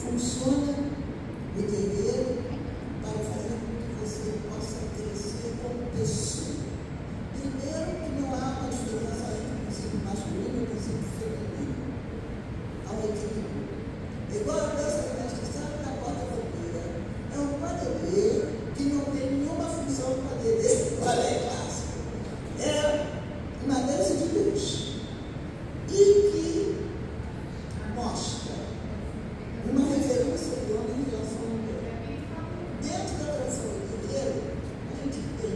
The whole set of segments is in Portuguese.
funciona o terreiro para fazer com que você possa crescer como pessoa. Primeiro, que não há uma diferença entre o princípio masculino e o princípio feminino. Há um equilíbrio. Igual a peça da instrução na porta-bandeira. É um padedê que não tem nenhuma função do padedê do balé clássico. É uma dança de luz. E que mostra uma referência de homem em relação ao mulher. Dentro da tradição brasileira, a gente tem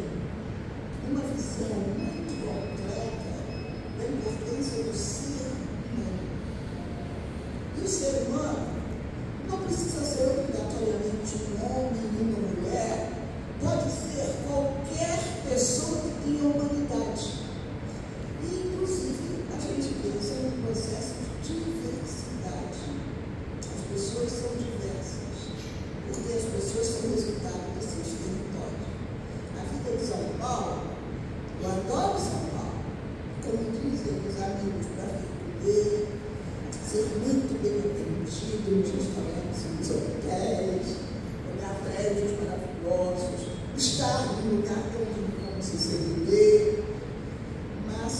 uma visão muito completa da importância do ser humano. E o ser humano não precisa ser obrigatoriamente um homem e uma mulher, pode ser qualquer pessoa que tenha humanidade. E, inclusive, a gente pensa num processo de diversidade. As pessoas são diversas, porque as pessoas são resultado de seus territórios. A vida de São Paulo, eu adoro São Paulo, como dizem os amigos, para viver, ser muito bem atendido nos restaurantes, nos hotéis, olhar prédios maravilhosos, estar num lugar tão lindo como CCBB, mas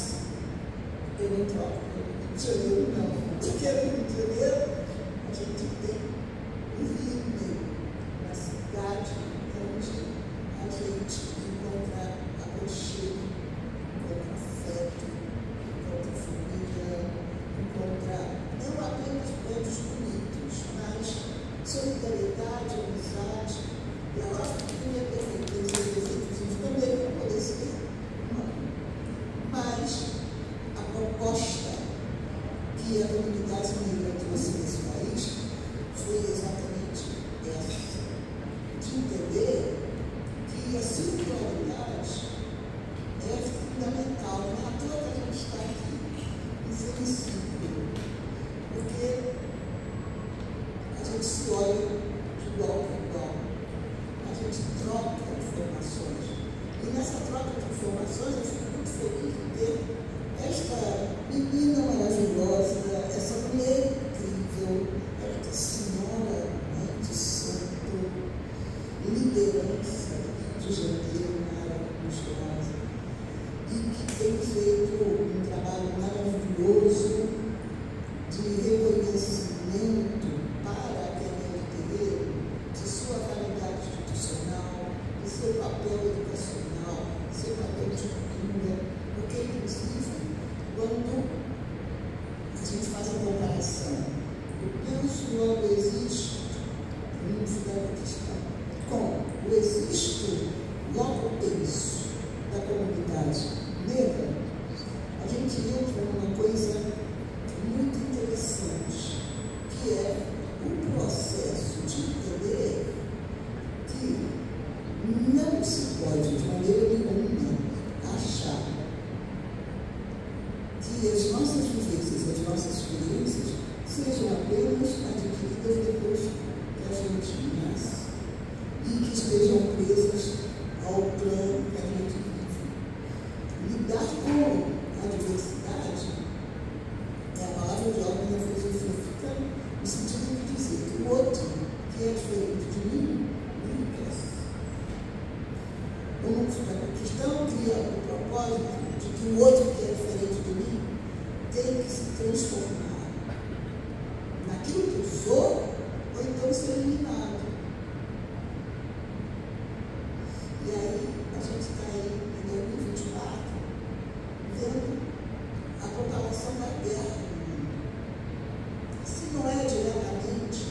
eu não troco pelo Rio de Janeiro, não. Porque no Rio de Janeiro a gente tem um Rio, uma cidade onde a gente encontra aconchego, encontra afeto, encontra família, encontra não apenas prédios bonitos, mas solidariedade, amizade. Eu acho que tinha defeitos também para poder ser humano. Mas a proposta que a comunidade negra trouxe nesse país foi exatamente essa, de entender que a singularidade é fundamental, não é à toa que a gente está aqui, insensível, porque a gente se olha de igual para igual, a gente troca informações, e nessa troca de informações eu fico muito feliz de ter esta menina maravilhosa, essa mulher incrível, esta senhora, de santo, liderança do Rio de Janeiro, maravilhosa, e que tem feito um trabalho maravilhoso de reconhecimento para a Academia de Terreiro de sua validade institucional, de seu papel educacional, de seu papel de cultura, porque, inclusive, quando a gente faz a comparação, o penso logo existe, no judaico-cristão, com o existo logo penso da comunidade negra, a gente entra numa coisa muito interessante, que é o processo de entender que não se pode, de maneira nenhuma, achar que as nossas vivências, as nossas experiências sejam apenas adquiridas depois que a gente nasce e que estejam presas ao plano que a gente vive. Lidar com a diversidade é a palavra de ordem da filosofia africana, no sentido de dizer que o outro, que é diferente de mim, enriquece. O cristão cria o propósito de que o outro que é diferente de mim tem que se transformar naquilo que eu sou, ou então ser eliminado. E aí, a gente está aí, em 2024, vendo a propagação da guerra no mundo. Se não é diretamente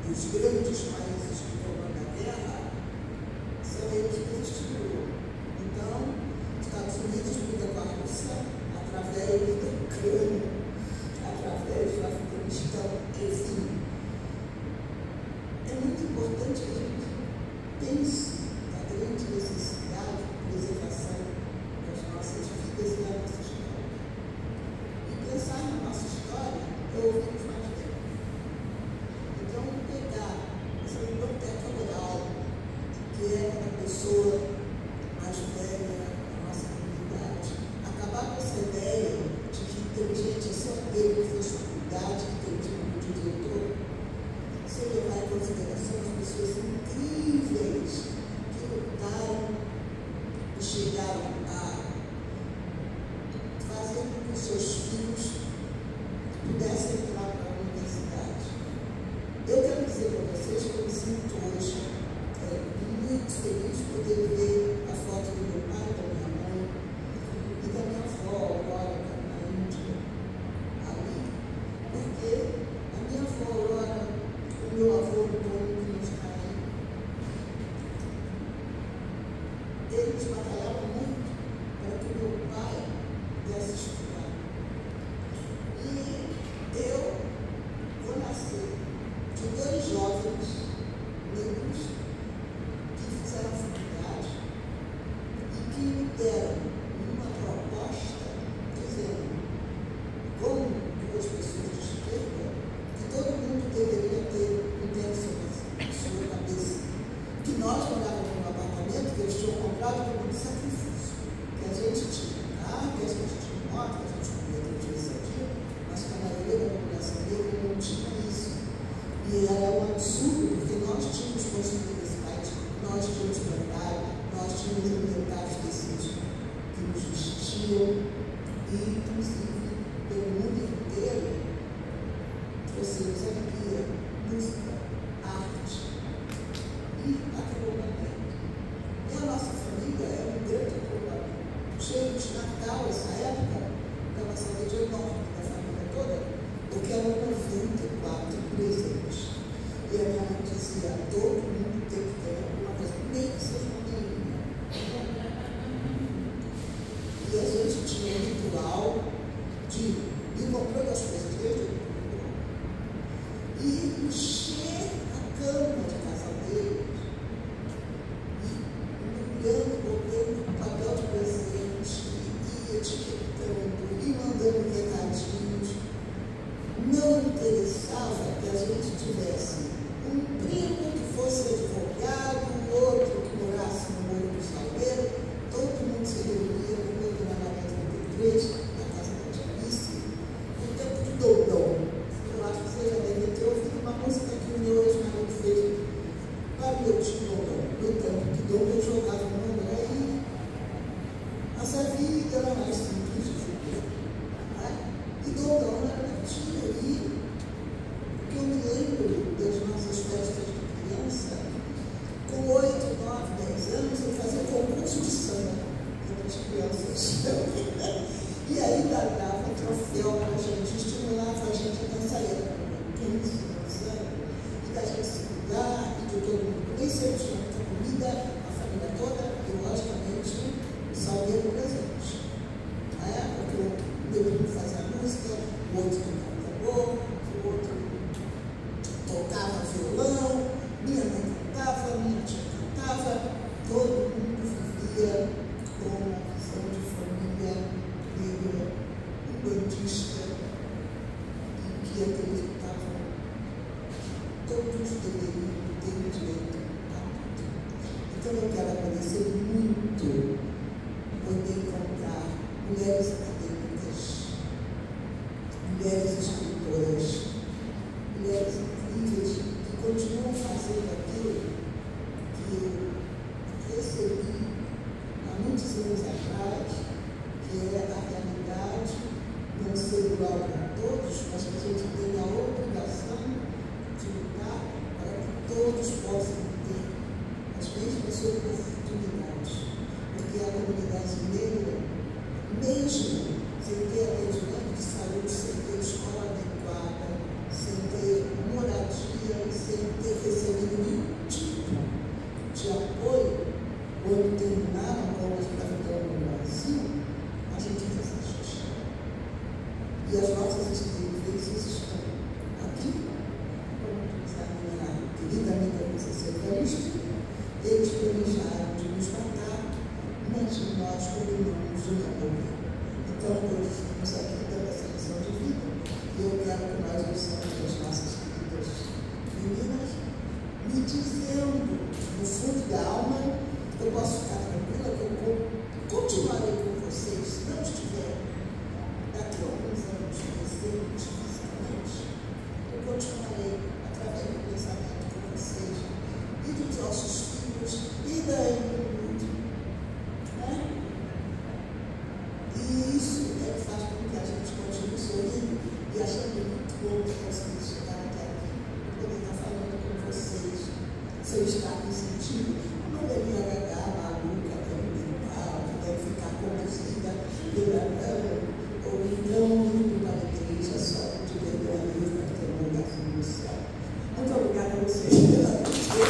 dos grandes países que estão na guerra, são eles que estimulam. Então, os Estados Unidos lidam com a Rússia através da Ucrânia, através do Afeganistão, enfim. É muito importante que a gente pense na grande necessidade de preservação das nossas vidas e da nossa história. E pensar na nossa história é ouvir os mais velhos. Então, pegar essa toda hora tinha ali, porque eu me lembro das nossas festas de criança, com 8, 9, 10 anos, eu fazia concurso de samba entre as crianças. E aí dava troféu para a gente, estimulava a gente a dançar, era 15, 12 anos, e da gente se cuidar, e de todo mundo. Nem sempre tinha muita comida, a família toda, e logicamente o salgueiro presente. Porque meu primo fazia música, o outro tocava tambor, o outro tocava violão, minha mãe cantava, minha tia cantava, todo mundo vivia com uma visão de família negra, umbandista, e que acreditavam que todos deveriam ter direito a tudo. Então eu quero agradecer muito poder encontrar mulheres acadêmicas, mulheres escritoras, mulheres incríveis que continuam fazendo aquilo que eu recebi há muitos anos atrás, que é a realidade não ser igual para todos, mas que a gente tem a obrigação de lutar para que todos possam ter as mesmas oportunidades. Porque a comunidade negra, mesmo sem ter atendimento de saúde, sem ter escola adequada, sem ter moradia e sem ter recebido nenhum tipo de apoio, quando terminaram com a escravidão no Brasil, a gente resiste. E as nossas experiências estão aqui, como diz a minha querida amiga Princesa Evaristo, eles planejaram de nos matar, mas nós combinamos de não morrer. Então, hoje estamos aqui dando essa lição de vida, e eu quero que nós ouçamos as nossas queridas meninas me dizendo, no fundo da alma, eu posso ficar tranquila que eu continuarei com vocês, se não estiver daqui a alguns anos presente fisicamente, eu continuarei através do pensamento com vocês e dos nossos filhos e daí do mundo. Né? E isso é que faz com que a gente continue sorrindo e achando muito bom que conseguir chegar até aqui e poder estar falando com vocês, sem estar me sentindo uma velhinha gaga, maluca, que deve ficar conduzida ou então indo para a igreja só de beber a luz para ter um lugarzinho no céu. Muito obrigada a vocês pela atenção.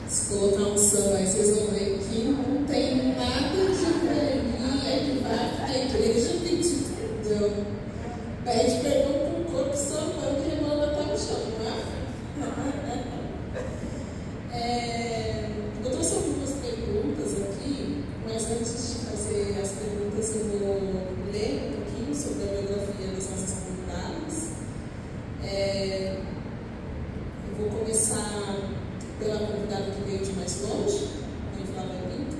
Se colocar um samba aí, vocês vão ver que não tem nada de velhinha que vai para a igreja pedir perdão. Pede perdão para o corpo sambando e remanda para o chão, não é? Eu trouxe algumas perguntas aqui, mas antes de fazer as perguntas eu vou ler um pouquinho sobre a biografia das nossas convidadas. Eu vou começar pela convidada que veio de mais longe, a Flávia Pinto.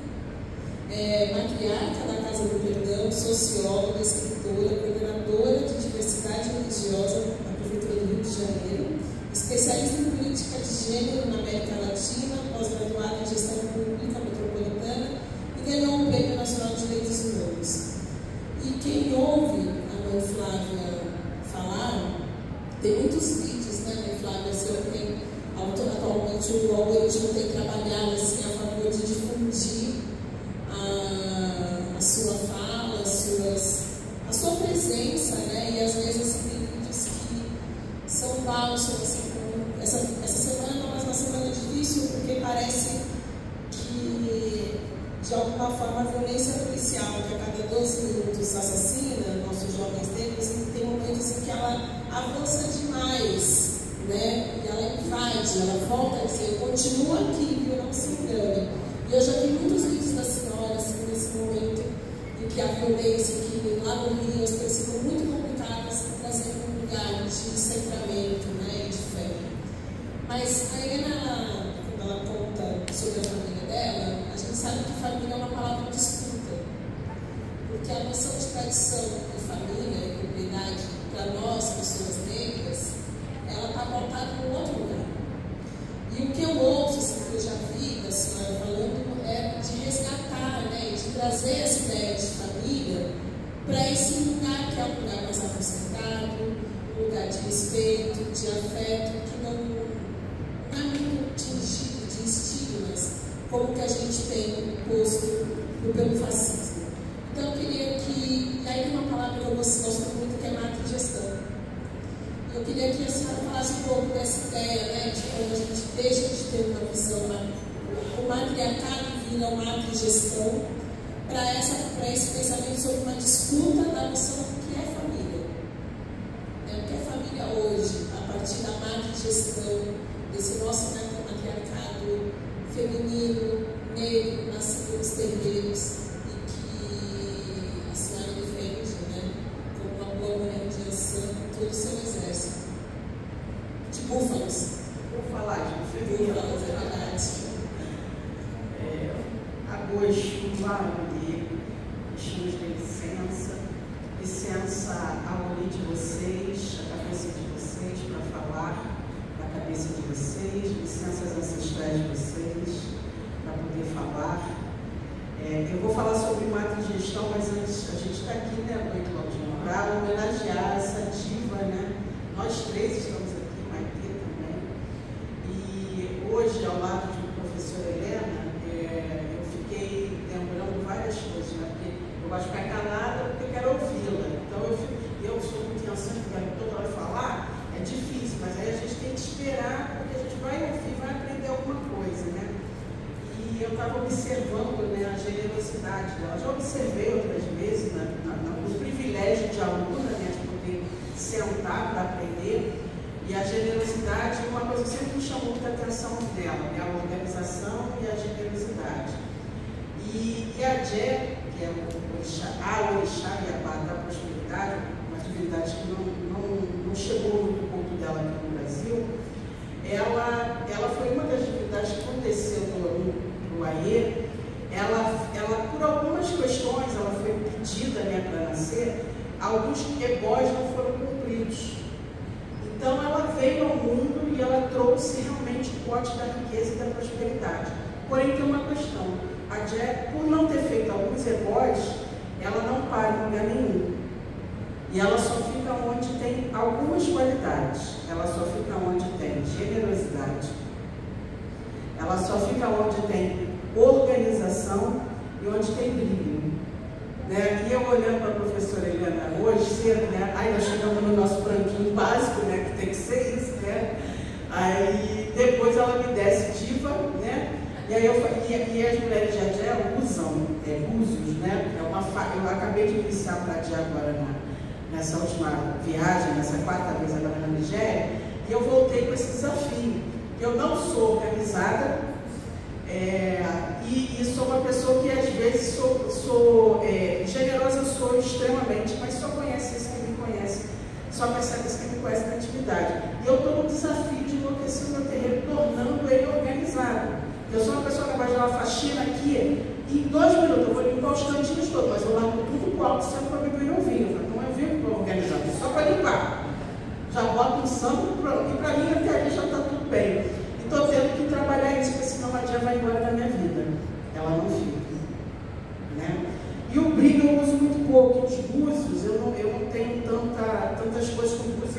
Matriarca da Casa do Perdão, socióloga, escritora, coordenadora de diversidade religiosa na Prefeitura do Rio de Janeiro, especialista em política de gênero na América Latina, pós-graduada em gestão pública metropolitana e ganhou um Prêmio Nacional de Direitos Humanos. E quem ouve a mãe Flávia falar, tem muitos vídeos, né, mãe Flávia? Você tem, atualmente o algoritmo tem trabalhado assim, a favor de difundir a sua fala, a sua presença, né? E às vezes assim, tem vídeos que são bálsamos, assim, essa semana não, mas uma semana difícil, porque parece que de alguma forma a violência policial, que a cada 12 minutos assassina nossos jovens negros, tem momentos em que ela avança demais, né? E ela invade, ela volta a dizer, continua aqui, viu? Não se engane. E eu já vi muitos vídeos da senhora, assim, nesse momento em que a violência, que lá no Rio as coisas ficam muito complicadas, trazendo um lugar de centramento, né? E de fé. Mas a Helena, quando ela conta sobre a família dela, a gente sabe que família é uma palavra disputa. Porque a noção de tradição de família e propriedade, para nós, pessoas negras, ela está pautada em outro lugar. E o que eu ouço, assim, que eu já vi da senhora falando, é de resgatar trazer essa ideia de família para esse lugar que é um lugar mais aconchegado, um lugar de respeito, de afeto, que não é muito tingido de estigmas, como que a gente tem posto pelo fascismo. Então, eu queria que... E aí tem uma palavra que eu gosto muito, que é matrigestão. Eu queria que a senhora falasse um pouco dessa ideia, né, de como a gente deixa de ter uma visão, o matriarcado vira uma matrigestão, para esse pensamento sobre uma disputa da noção do que é família. O que é família hoje, a partir da matrigestão, desse nosso matriarcado feminino, negro, nascido nos terreiros, e que a senhora defende, né, como uma boa mulher de ação, todo o seu exército de búfalos. Vou falar de feminino. Búfalos, é verdade. Agosto, Maria, estamos de licença. Licença ao olho de vocês, a cabeça de vocês, para falar da cabeça de vocês, licenças ancestrais de vocês, para poder falar. Eu vou falar sobre matrigestão, mas antes, a gente está aqui, né, Noite Claudinha, para homenagear essa diva, né? Nós três estamos aqui, Maitê também. E hoje, ao lado de professora Helena, eu fiquei lembrando várias coisas, né? Porque eu gosto de ficar calada porque eu quero ouvi-la. Então eu sou muito insensível, quero toda hora falar, é difícil, mas aí a gente tem que esperar, porque a gente vai ouvir, vai aprender alguma coisa, né? E eu estava observando, né, a generosidade dela. Já observei outras vezes no privilégio de aluna, né, de poder sentar para aprender. E a generosidade é uma coisa que sempre me chamou muita atenção dela, né, a organização e a generosidade. E a Jé, que é a Orixá e a Bá da prosperidade, uma divindade que não chegou muito pouco dela aqui no Brasil, ela foi uma das divindades que aconteceu no Aie. Ela, por algumas questões, ela foi pedida, né, para nascer, alguns ebós não foram cumpridos. Então ela veio ao mundo e ela trouxe realmente o pote da riqueza e da prosperidade. Porém tem uma questão, a Jé, por não ter feito alguns ebós, ela não para em lugar nenhum. E ela só fica onde tem algumas qualidades. Ela só fica onde tem generosidade. Ela só fica onde tem organização e onde tem brilho. Né? E eu olhando para a professora Helena hoje cedo, né? Aí nós chegamos no nosso franquinho básico, né? Que tem que ser isso, né? Aí depois ela me desce diva, né? E aí e as mulheres de Adé usam búzios, né? Eu acabei de iniciar para Adé agora nessa última viagem, nessa quarta vez agora na Nigéria, e eu voltei com esse desafio. Eu não sou organizada, e sou uma pessoa que às vezes sou generosa, sou extremamente, mas só conhece esse que me conhece, só percebe esse que me conhece na atividade. E eu estou no desafio de enlouquecer o meu terreno, tornando ele organizado. Eu sou uma pessoa capaz de dar uma faxina aqui, e em 2 minutos eu vou limpar os cantinhos todos, mas eu largo tudo pro alto, sempre para beber um vinho. Não é vinho para organizar, é só para limpar. Já boto um santo e para mim até ali já está tudo bem. Estou tendo que trabalhar isso, porque senão a dia vai embora da minha vida. Ela não fica. Né? E o brilho eu uso muito pouco. Os búzios, eu não tenho tantas coisas como búzios.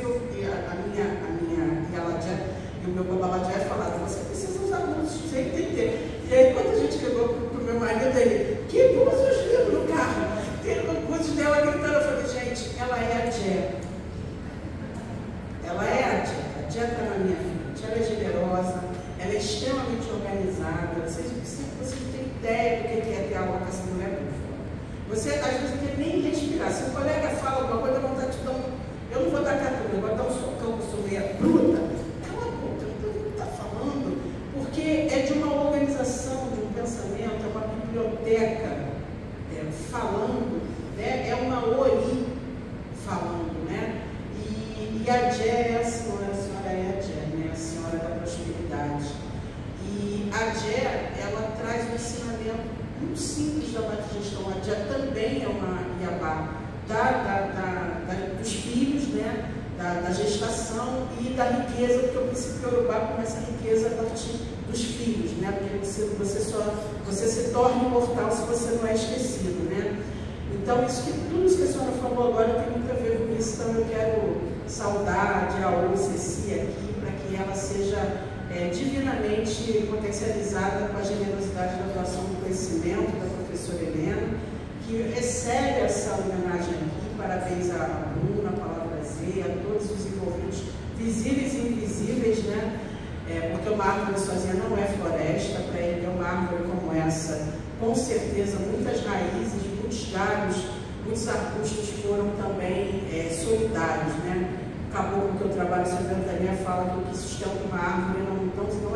E o meu babalajé falaram, você precisa usar búzios, você tem que ter. E aí, quando a gente ligou para o meu marido, ele, que búzios lindo no carro? Tem o búzios dela gritando, eu falei, gente, ela é a Jé. Ela é a Jé. A Jé está na minha vida. Ela é generosa, ela é extremamente organizada. Vocês não têm ideia do que é ter aula com essa mulher búfala. Você, às vezes, não quer nem respirar. Se o colega fala alguma coisa, eu vou te dar eu não vou dar catura, eu vou dar um socão, que eu sou meia bruta. Cala a boca, eu não sei o que está falando, porque é de uma organização, de um pensamento, é uma biblioteca falando, né? É uma ori falando, né? E a Jé é a senhora é a Jé, né? A senhora da prosperidade. E a Jé, ela traz um ensinamento muito simples da matrigestão. A Jé também é uma Iabá dos filhos, né? Da gestação e da riqueza, porque o princípio Yorubá começa a riqueza a partir dos filhos, né? Porque você se torna imortal se você não é esquecido, né? Então, tudo isso que a senhora falou agora tem muito a ver com isso, então eu quero saudar a Diaô Ceci aqui, para que ela seja divinamente potencializada com a generosidade da doação do conhecimento da professora Helena, que recebe essa homenagem aqui. Parabéns a Bruna, a Palavra Z, a todos os envolvidos, visíveis e invisíveis, né? Porque uma árvore sozinha não é floresta, para ele é uma árvore como essa, com certeza muitas raízes, muitos galhos, muitos arbustos foram também solidários, né? O caboclo que eu trabalho em Santa Catarina fala que o que sustenta uma árvore não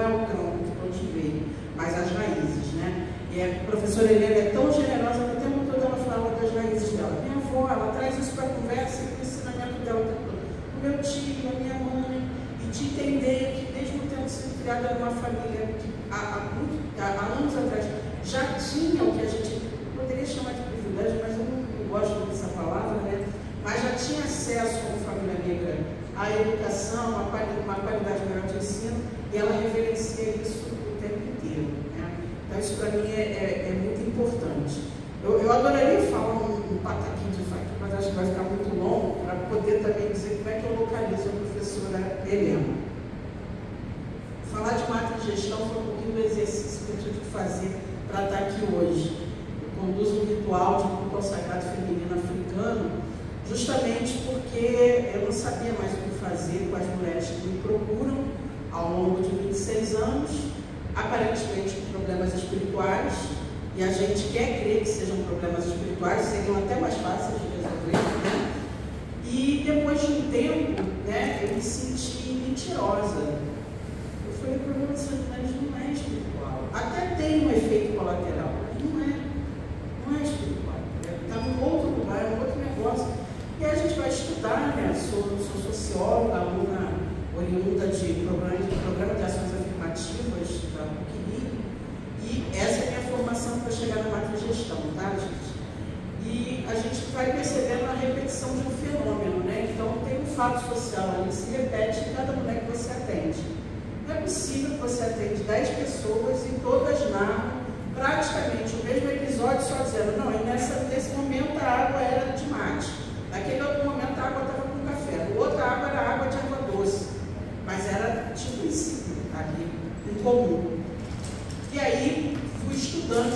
é o tronco que todos veem, mas as raízes, né? E a professora Helena é tão generosa que o tempo todo ela fala das raízes dela. Minha avó, ela traz isso para a conversa e para o ensinamento dela o tempo todo. O meu tio, a minha mãe, e de entender que mesmo tendo sido criada numa família que há anos atrás já tinha o que a gente poderia chamar de privilégio, mas eu não gosto dessa palavra, né? Mas já tinha acesso como família negra à educação, uma qualidade melhor de ensino, e ela reverencia isso o tempo inteiro, né? Então isso para mim é muito importante. Eu adoraria falar um pataquinho de fato, mas acho que vai ficar muito longo, para poder também dizer como é que eu localizo a professora Helena. Falar de matrigestão foi um pouquinho do exercício que eu tive que fazer para estar aqui hoje. Eu conduzo um ritual de culto ao sagrado feminino africano, justamente porque eu não sabia mais o que fazer com as mulheres que me procuram ao longo de 26 anos, aparentemente com problemas espirituais, e a gente quer crer que sejam problemas espirituais, seriam até mais fáceis de resolver, né? E depois de um tempo, né, eu me senti mentirosa. Eu falei, o problema dessas mulheres não é espiritual. Até tem um efeito colateral, mas não é espiritual. Está num outro lugar, é um outro negócio. E aí a gente vai estudar, né? Sou socióloga, aluna oriunda de programa de ações afirmativas da PUC-Rio, e essa é a minha formação para chegar na matrigestão, tá, gente? E a gente vai percebendo a repetição de um fenômeno, né? Então tem um fato social ali que se repete em cada mulher que você atende. Não é possível que você atende 10 pessoas e todas narram praticamente o mesmo episódio, só dizendo, não, e nesse momento a água era de mate. Naquele outro momento a água estava com café, no outro a água era água de água doce, mas era de princípio ali, em comum. E aí fui estudando,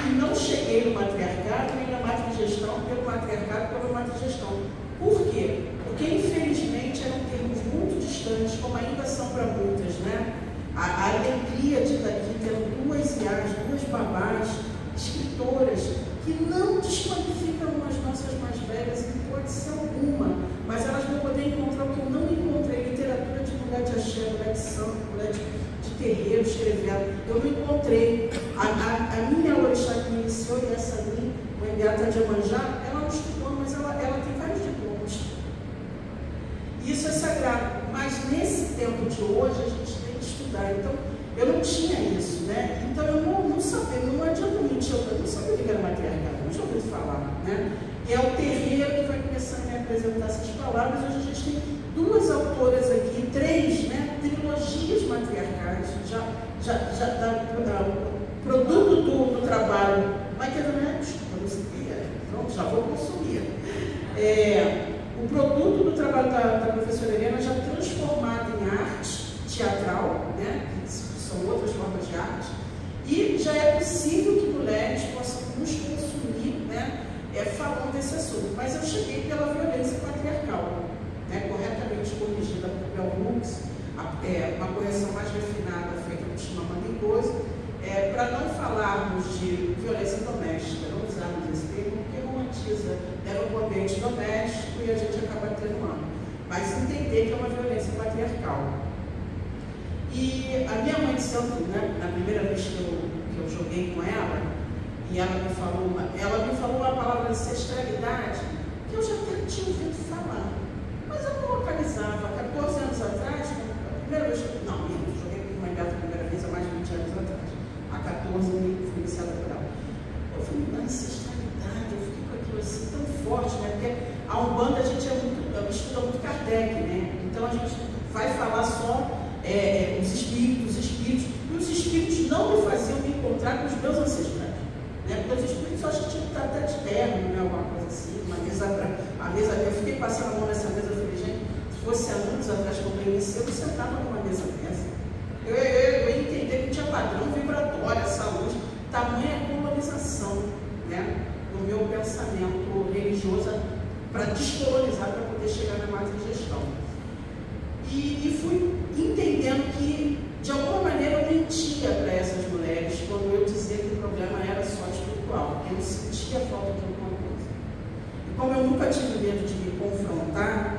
e não cheguei no matriarcado nem na matrigestão pelo matriarcado, pela matrigestão. Por quê? Porque infelizmente eram termos muito distantes, como ainda são para muitas, né? A alegria de estar aqui tendo duas IAs, duas babás, escritoras, que não desqualificam as nossas mais velhas, em hipótese alguma, mas elas vão poder encontrar o que eu não encontrei, literatura de mulher de axé, mulher de santo, mulher de terreiro, escrevendo. Eu não encontrei. A minha orixá que me iniciou, e essa minha, o Embeata de Iemanjá, ela não estudou, mas ela tem vários diplomas. Isso é sagrado, mas nesse tempo de hoje a gente tem que estudar. Então, eu não tinha isso, né? Então eu não sabia, não adianta mentir, eu não sabia o que era matriarcado, não tinha ouvido falar, né? E é o terreiro que vai começando a me apresentar essas palavras. Hoje a gente tem duas autoras aqui, três, né? Trilogias matriarcais, produto do trabalho, mas que não é, eu não sabia, pronto, já vou consumir. O produto do trabalho da professora Helena já transformado em arte teatral, né? São outras formas de arte, e já é possível que mulheres possam nos consumir, né, falando desse assunto. Mas eu cheguei pela violência patriarcal, né, corretamente corrigida por Bell Hooks, uma correção mais refinada feita por Chimamanda Ngozi, para não falarmos de violência doméstica, não usarmos esse termo, porque romantiza, leva para o ambiente doméstico e a gente acaba atenuando. Mas entender que é uma violência patriarcal. E a minha mãe de santo, né, na primeira vez que eu joguei com ela, e ela me falou uma palavra ancestralidade que eu já tinha ouvido falar, mas eu não localizava. 14 anos atrás, a primeira vez que eu joguei com uma gata a primeira vez há mais de 20 anos atrás. Há 14 eu fui iniciada por ela. Eu falei, na ancestralidade, eu fiquei com aquilo assim tão forte, né? Porque a Umbanda a gente estuda muito Kardec, né? Então a gente vai falar só os espíritos estar até de terno, né? Alguma coisa assim, a mesa, eu fiquei passando a mão nessa mesa, eu falei, gente, se fosse há anos atrás, quando eu iniciei, eu sentava numa mesa dessa. Eu ia entender que tinha padrão vibratório, essa luz, tamanha colonização, né? Do meu pensamento religioso para descolonizar, para poder chegar na matrigestão. E fui entendendo que, de alguma maneira, eu mentia para essas mulheres quando eu dizia que o problema era só espiritual, porque eu sentia falta de alguma coisa. E como eu nunca tive medo de me confrontar,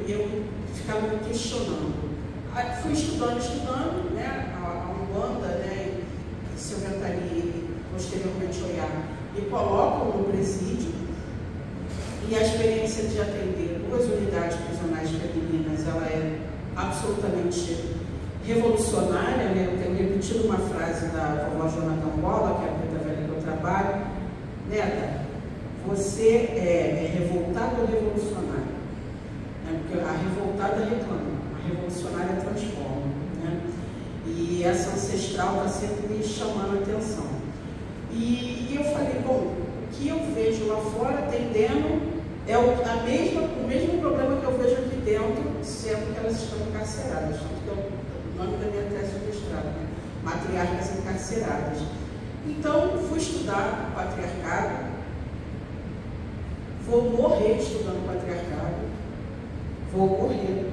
eu ficava me questionando. Fui estudando, né, a Umbanda, né, e se eu tentaria posteriormente olhar, me colocam no presídio, e a experiência de atender 2 unidades prisionais femininas, ela é absolutamente revolucionária, né? Eu tenho repetido uma frase da vovó Joana Gambola, que é a preta velha que eu trabalho, neta, você é revoltada ou revolucionária? Porque a revoltada reclama, a revolucionária transforma, né? E essa ancestral está sempre me chamando a atenção. E eu falei, bom, o que eu vejo lá fora atendendo é o mesmo problema que eu vejo aqui dentro, sendo que elas estão encarceradas. Tanto que é o nome da minha tese de mestrado, né? Matriarcas encarceradas. Então, fui estudar o patriarcado, vou morrer estudando o patriarcado, vou morrer.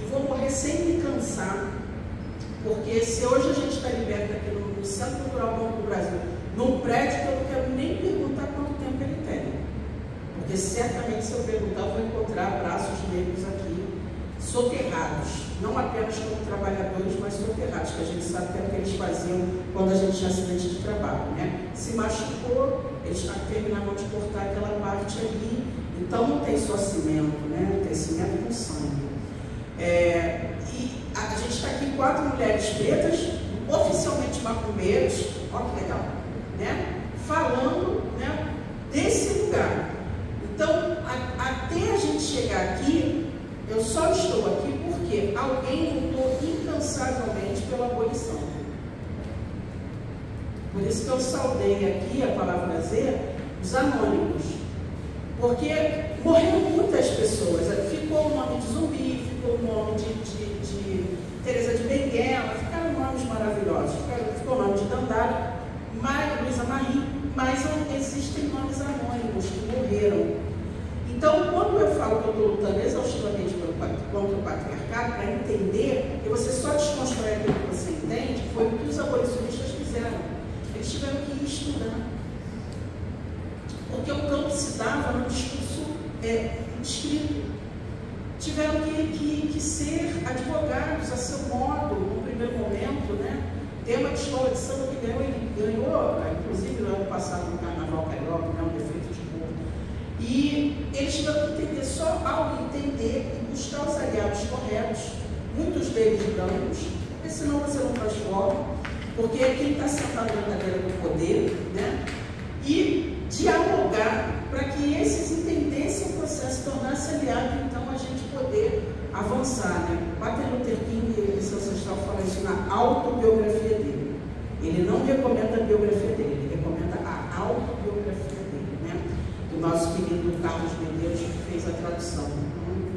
E vou morrer sem me cansar, porque se hoje a gente está liberta aqui no Centro Cultural Banco do Brasil, num prédio que eu não quero nem perguntar quanto tempo ele tem. Porque certamente, se eu perguntar, eu vou encontrar braços negros aqui, soterrados. Não apenas como trabalhadores, mas soterrados, que a gente sabe que é o que eles faziam quando a gente tinha acidente de trabalho, né? Se machucou, eles terminavam de cortar aquela parte ali. Então, não tem só cimento, né? Tem cimento com sangue. E a gente está aqui 4 mulheres pretas, oficialmente macumbeiras, olha que legal, né? Falando, né, desse lugar. Então, até a gente chegar aqui, eu só estou aqui porque alguém lutou incansavelmente pela abolição. Por isso que eu saudei aqui a palavra Z, os anônimos. Porque morreram muitas pessoas. Ficou o nome de Zumbi, ficou o nome de Teresa de Benguela, ficaram nomes maravilhosos. Ficou o nome de Dandara, Luísa Marie, mas existem nomes anônimos que morreram. Então, quando eu falo que eu estou lutando exaustivamente contra o patriarcado, para entender que você só desconstrói aquilo que você entende, foi o que os abolicionistas fizeram. Eles tiveram que ir estudar. Porque o campo se dava no discurso escrito. Tiveram que ser advogados a seu modo, no primeiro momento, né? Tema de escola de samba que ganhou, inclusive no ano passado no Carnaval Carioca, né? Um defeito de cor. E eles tiveram que entender, só ao entender e buscar os aliados corretos, muitos deles brancos, porque senão você não transforma, porque é quem está sentado na cadeira do poder, né? E dialogar para que esses entendessem o processo, tornasse aliado, então a gente poder avançar, né? Martin Luther King, esse ancestral, fala isso na autobiografia dele. Ele não recomenda a biografia dele, ele recomenda a autobiografia dele, né? Do nosso querido Carlos Medeiros, que fez a tradução.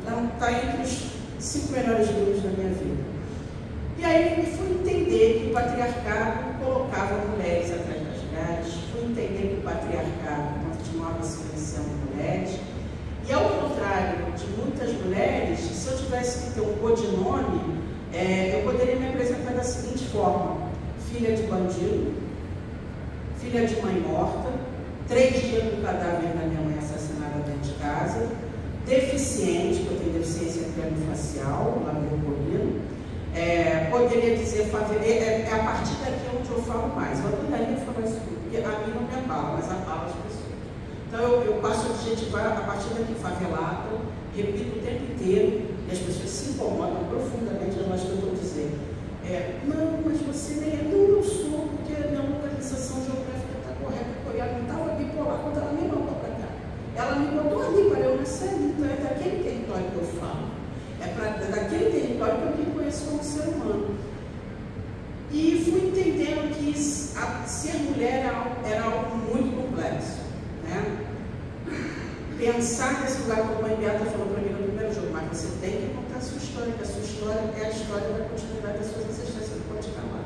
Então, está entre os 5 melhores livros da minha vida. E aí eu fui entender que o patriarcado colocava mulheres atrás das grades, fui entender que o patriarcado continuava silenciando mulheres. E ao contrário de muitas mulheres, se eu tivesse que ter um codinome, eu poderia me apresentar da seguinte forma: filha de bandido, filha de mãe morta, 3 dias do cadáver da minha mãe assassinada dentro de casa, deficiente, que eu tenho deficiência crânio-facial, labial-colino, poderia dizer, é a partir daqui onde eu falo mais. Eu adoraria falar isso tudo, porque a mim não me abala, mas abala as pessoas. Então eu passo a adjetivar a partir daqui favelado, repito o tempo inteiro, e as pessoas se incomodam profundamente, elas tentam dizer, não, mas você nem é, não, eu sou, porque a minha localização geográfica está correta, porque ela não estava bipolar quando ela me mandou para cá. Ela me mandou ali para eu nascer, então é daquele território que eu falo. Daquele território que eu me conheço como ser humano. E fui entendendo que ser mulher era algo muito complexo. pensar nesse lugar, como a mãe Beata falou para mim no primeiro jogo, mas você tem que contar a sua história, que a sua história é a história da continuidade das suas ancestrais, você não pode acabar.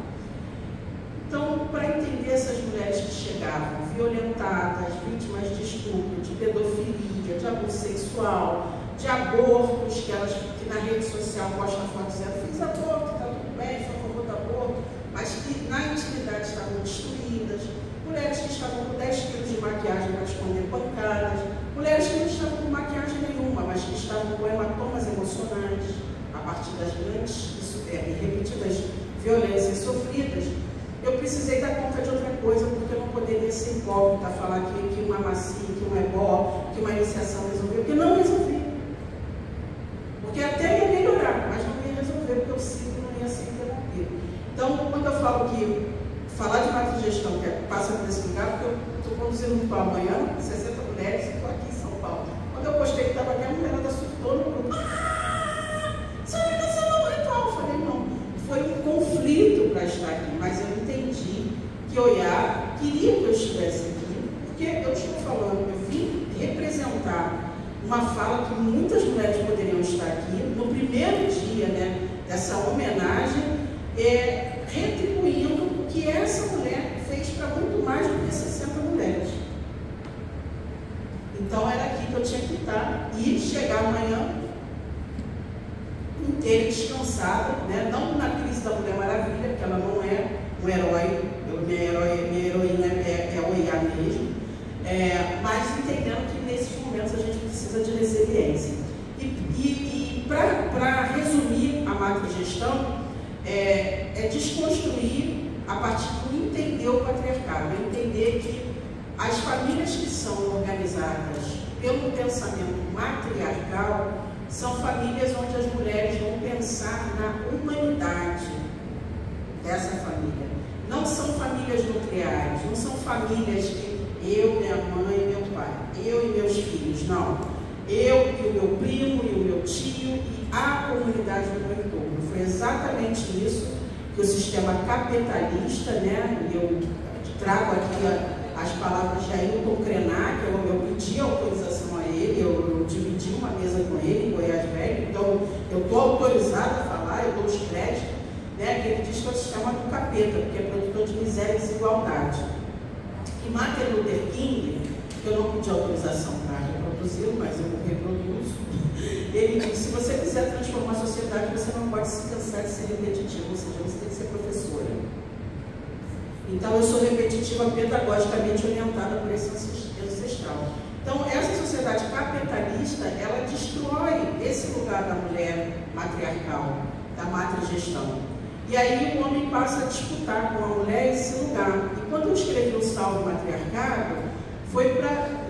Então, para entender essas mulheres que chegavam violentadas, vítimas de estupro, de pedofilia, de abuso sexual, de abortos, que na rede social postam fotos dizendo, fiz aborto, está tudo bem, sou a favor do aborto, mas que na intimidade estavam destruídas, mulheres que estavam com 10 quilos de maquiagem para esconder pancadas, mulheres que não estavam com maquiagem nenhuma, mas que estavam com hematomas emocionais, a partir das grandes e repetidas violências sofridas. Eu precisei dar conta de outra coisa, porque eu não poderia ser hipócrita, falar que uma macia, que um ebó, que uma iniciação resolveu, porque não resolvi. Porque até ia melhorar, mas não ia resolver, porque o ciclo não ia ser interrompido. Então, quando eu falo que falar de matrigestão, que passa por esse lugar, porque eu estou conduzindo um ritual amanhã, 60 mulheres, e estou aqui em São Paulo. Quando eu postei que estava aqui, a mulher surtou no grupo. Você vai cancelar o ritual? Eu falei, não. Foi um conflito para estar aqui, mas eu entendi que Oiá queria que eu estivesse aqui, porque eu estou falando, eu vim representar uma fala que muitas mulheres poderiam estar aqui no primeiro dia, né, dessa homenagem, retribuindo o que essa mulher fez para muito mais do que 60 mulheres. Então era aqui que eu tinha que estar e chegar amanhã inteira descansada, né? Não na crise da Mulher Maravilha, porque ela não é um herói, minha heroína é Oiá mesmo, mas entendendo que nesses momentos a gente precisa de resiliência. E para resumir a matrigestão, é desconstruir a partir do entender o patriarcado, entender que as famílias que são organizadas pelo pensamento matriarcal são famílias onde as mulheres vão pensar na humanidade dessa família. Não são famílias nucleares, não são famílias que eu, minha mãe e meu pai, eu e meus filhos, não. Eu e o meu primo e o meu tio e a comunidade do meu entorno. Foi exatamente isso que o sistema capitalista, né, e eu trago aqui as palavras de Ailton Krenak, eu pedi autorização a ele, eu dividi uma mesa com ele em Goiás Velho, então eu estou autorizada a falar, eu dou os créditos, né, que ele diz que é o sistema do capeta, porque é produtor de miséria e desigualdade. E Martin Luther King, que eu não pedi autorização para reproduzi-lo, mas eu reproduzo, ele diz, se você quiser transformar a sociedade, você não pode se cansar de ser repetitivo, ou seja, você tem que ser professora. Então, eu sou repetitiva pedagogicamente orientada por esse ancestral. Então, essa sociedade capitalista, ela destrói esse lugar da mulher matriarcal, da matrigestão. E aí o homem passa a disputar com a mulher esse lugar. E quando eu escrevi o Salve Matriarcado, foi para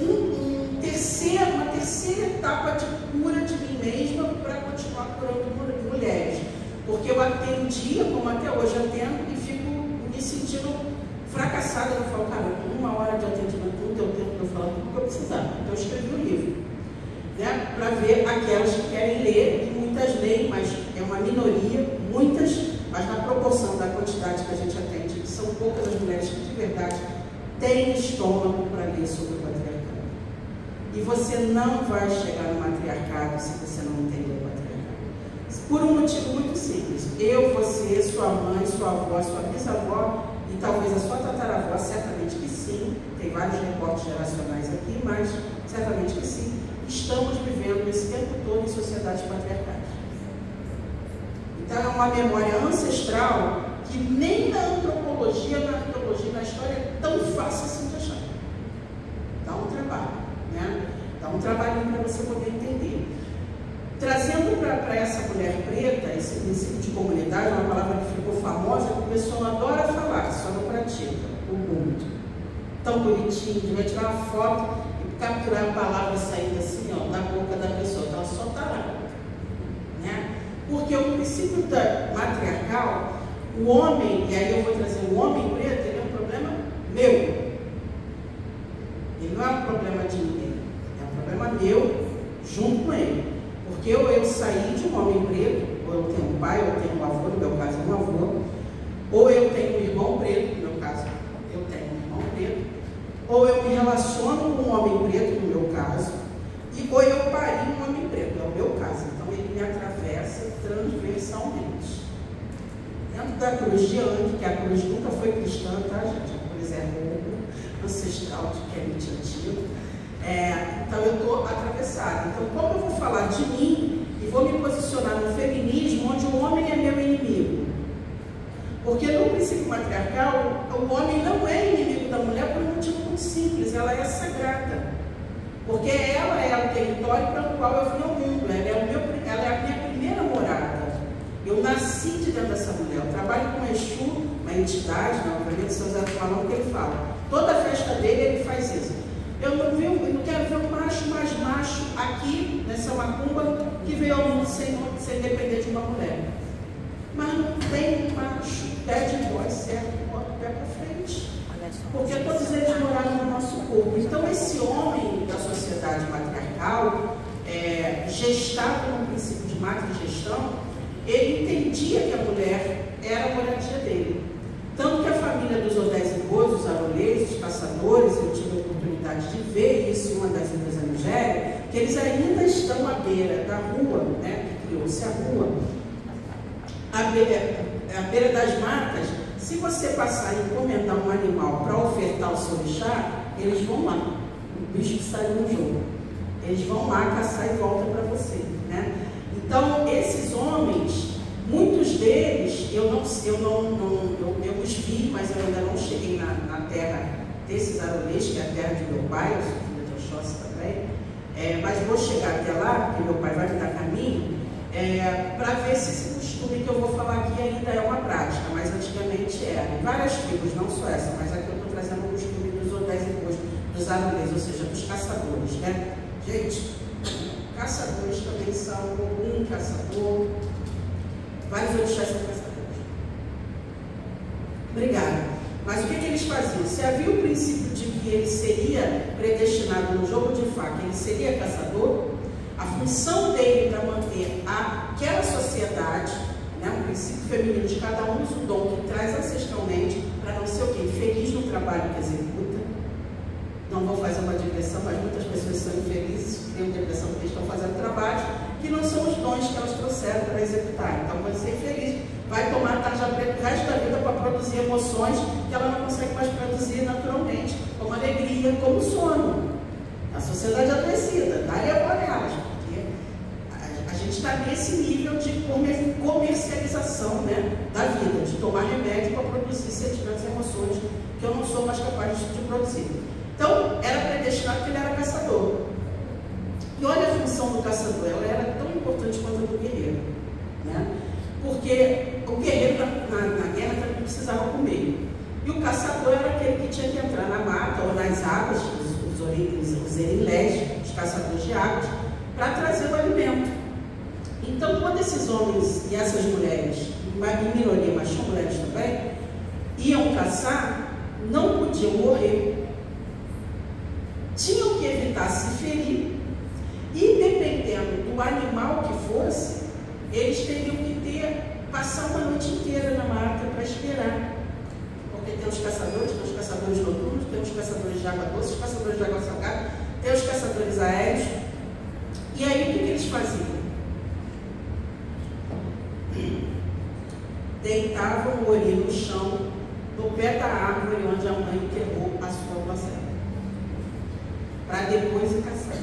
uma terceira etapa de cura de mim mesma para continuar curando mulheres. Porque eu atendia, como até hoje atendo, e fico me sentindo fracassada. Eu falo, cara, uma hora de atendimento, não deu tempo de eu falar tudo que eu precisava. Então eu escrevi um livro, né, para ver aquelas que querem ler, e muitas leem, mas é uma minoria, muitas, mas na proporção da quantidade que a gente atende, são poucas as mulheres que de verdade têm estômago para ler sobre o patriarcado. E você não vai chegar no matriarcado se você não entender o patriarcado. Por um motivo muito simples. Eu, você, sua mãe, sua avó, sua bisavó e talvez a sua tataravó, certamente que sim, tem vários recortes geracionais aqui, mas certamente que sim, estamos vivendo esse tempo todo em sociedades patriarcais. Então é uma memória ancestral que nem na antropologia, na arqueologia, na história é tão fácil assim de achar. Dá um trabalho, né? Dá um trabalhinho para você poder entender. Trazendo para essa mulher preta, esse princípio de comunidade, uma palavra que ficou famosa, que o pessoal adora falar, só não pratica, o Ubuntu. Tão bonitinho, de vai tirar uma foto e capturar a palavra saindo assim, ó, da boca da pessoa, então ela só está lá. Né? Porque o princípio matriarcal, o homem, e aí eu vou trazer o homem preto, ele é um problema meu. Ele não é um problema de ninguém, é um problema meu junto com ele. Porque ou eu saí de um homem preto, ou eu tenho um pai, ou eu tenho um avô, no meu caso é um avô, ou eu tenho um irmão preto, no meu caso eu tenho um irmão preto, ou eu me relaciono com um homem preto, no meu caso, ou eu pari um homem preto, é o meu caso. Então ele me atravessa transversalmente. Dentro da cruz de Yang, que a cruz nunca foi cristã, tá, gente? A cruz é roubo ancestral de Kemet antigo. Então eu estou atravessada. Então, como eu vou falar de mim e vou me posicionar no feminismo, onde o homem é meu inimigo? Porque no princípio matriarcal, o homem não é inimigo da mulher por um motivo muito simples, ela é sagrada. Porque ela é o território para o qual eu vim ao mundo, ela é a minha primeira morada. Eu nasci de dentro dessa mulher. Eu trabalho com Exu, uma entidade, obviamente, São José do Falão, que ele fala. Toda festa dele, ele faz isso. Eu não quero ver um macho mais macho aqui, nessa macumba, que veio ao mundo sem depender de uma mulher. Mas não tem um macho, bad boy certo, que bota o pé para frente. Porque todos eles moraram no nosso corpo. Então, esse homem da sociedade matriarcal, gestado no princípio de matrigestão, ele entendia que a mulher era a moradia dele. Tanto que a família dos Odésicos, os Arolês, os caçadores, eu tive a oportunidade de ver isso em uma das ilhas da Nigéria, que eles ainda estão à beira da rua, né, que criou-se a rua, à beira das matas. Se você passar e encomendar um animal para ofertar ao seu orixá, eles vão lá, o bicho que saiu no jogo, eles vão lá caçar e voltam para você, né? Então, esses homens, muitos deles, eu os vi, mas eu ainda não cheguei na terra desses Arolês, que é a terra de meu pai, eu sou filha de Oxóssi também, mas vou chegar até lá, porque meu pai vai me dar caminho, para ver se esse costume que eu vou falar aqui ainda é uma prática, mas antigamente era. Em várias tribos, não só essa, mas aqui eu estou trazendo o costume dos Odésicos, dos Arolês, ou seja, dos caçadores, né? Gente, caçadores também são um caçador, vários orixás são caçadores. Obrigada. Mas o que eles faziam? Se havia o princípio de que ele seria predestinado no jogo de faca, ele seria caçador, a função dele para manter aquela sociedade, né, o princípio feminino de cada um usa o dom que traz ancestralmente para não ser o quê? Feliz no trabalho que executa. Não vou fazer uma digressão, mas muitas pessoas são infelizes, têm depressão porque estão fazendo trabalhos que não são os dons que elas trouxeram para executar. Então, vai ser infeliz. Vai tomar tarja preta o resto da vida para produzir emoções que ela não consegue mais produzir naturalmente, como alegria, como sono. A sociedade adoecida, dá-lhe a bola nelas, porque a gente está nesse nível de comercialização, né, da vida, de tomar remédio para produzir sentimentos e emoções que eu não sou mais capaz de produzir. Então, era predestinado porque ele era caçador. E olha a função do caçador, ela era tão importante quanto a do guerreiro, né? Porque o guerreiro na guerra também precisava comer. E o caçador era aquele que tinha que entrar na mata ou nas águas, os erilés, os caçadores de águas, para trazer o alimento. Então, quando esses homens e essas mulheres, em minoria, mas são mulheres também, iam caçar, não podiam morrer. Tinham que evitar se ferir e, dependendo do animal que fosse, eles teriam que passar uma noite inteira na mata para esperar. Porque tem os caçadores noturnos, tem os caçadores de água doce, os caçadores de água salgada, tem os caçadores aéreos. E aí o que eles faziam? Deitavam o olho no chão, no pé da árvore onde a mãe enterrou a sua placenta, para depois ir caçar.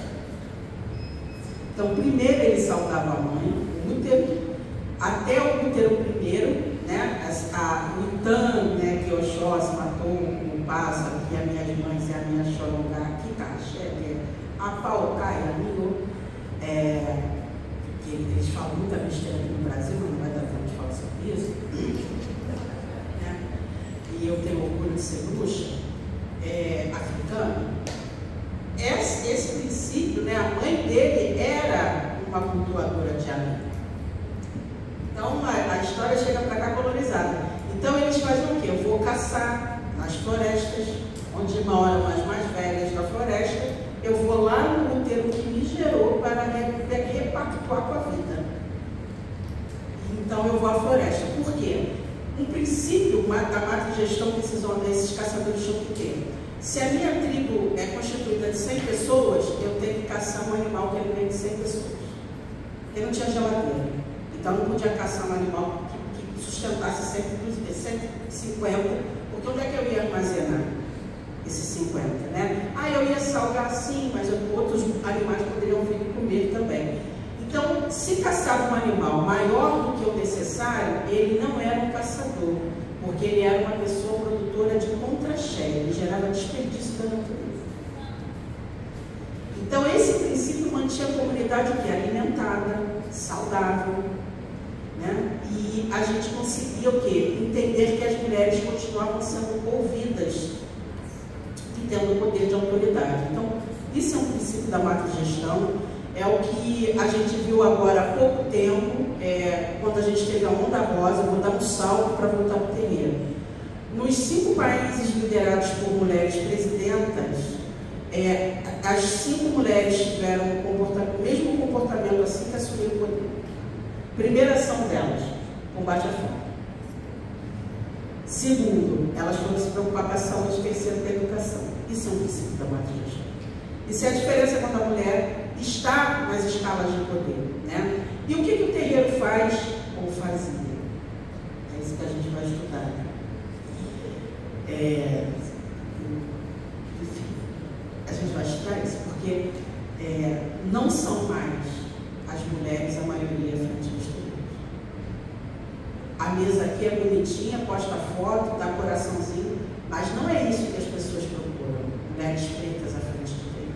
Então, primeiro ele saudava a mãe, o útero, até o útero primeiro, né, o Itã, né, que Oxóssi matou um pássaro, que as minhas mães e a minha Xorongá, que caché, a Paucaia, amigo, que eles falam muita besteira aqui no Brasil, mas não vai dar tempo de falar sobre isso, né? E eu tenho orgulho de ser bruxa, africana. Esse princípio, né, a mãe dele era uma cultuadora de alimento. Então a história chega para cá colorizada. Então eles faziam o quê? Eu vou caçar nas florestas, onde moram as mais velhas da floresta, eu vou lá no útero que me gerou para repactuar com a vida. Então eu vou à floresta. Por quê? Um princípio da matrigestão que esses caçadores tinham que ter. Se a minha tribo é constituída de 100 pessoas, eu tenho que caçar um animal que alimente 100 pessoas. Eu não tinha geladeira, então não podia caçar um animal que sustentasse 150, porque onde é que eu ia armazenar esses 50, né? Eu ia salgar sim, mas outros animais poderiam vir comer também. Então, se caçava um animal maior do que o necessário, ele não era um caçador, porque ele era uma pessoa produtora de contra-cheia, ele gerava desperdício da natureza. Então, esse princípio mantinha a comunidade alimentada, saudável, né? E a gente conseguia o quê? Entender que as mulheres continuavam sendo ouvidas e tendo o poder de autoridade. Então, isso é um princípio da matrigestão. É o que a gente viu agora há pouco tempo, quando a gente teve a Onda Rosa. Vou dar um salto para voltar para o terreiro. Nos 5 países liderados por mulheres presidentas, as 5 mulheres tiveram o mesmo comportamento assim que assumiram o poder. Primeira ação delas, combate à fome. Segundo, elas foram se preocupar com a saúde. Terceiro, com a educação. Isso é um princípio da matrigestão. Isso é a diferença quando a mulher está nas escalas de poder, né? E o que o terreiro faz ou fazia? É isso que a gente vai estudar. Enfim, a gente vai estudar isso, porque não são mais as mulheres a maioria frente aos terreiros. A mesa aqui é bonitinha, posta foto, dá coraçãozinho, mas não é isso que as pessoas procuram. Mulheres pretas à frente do terreiro.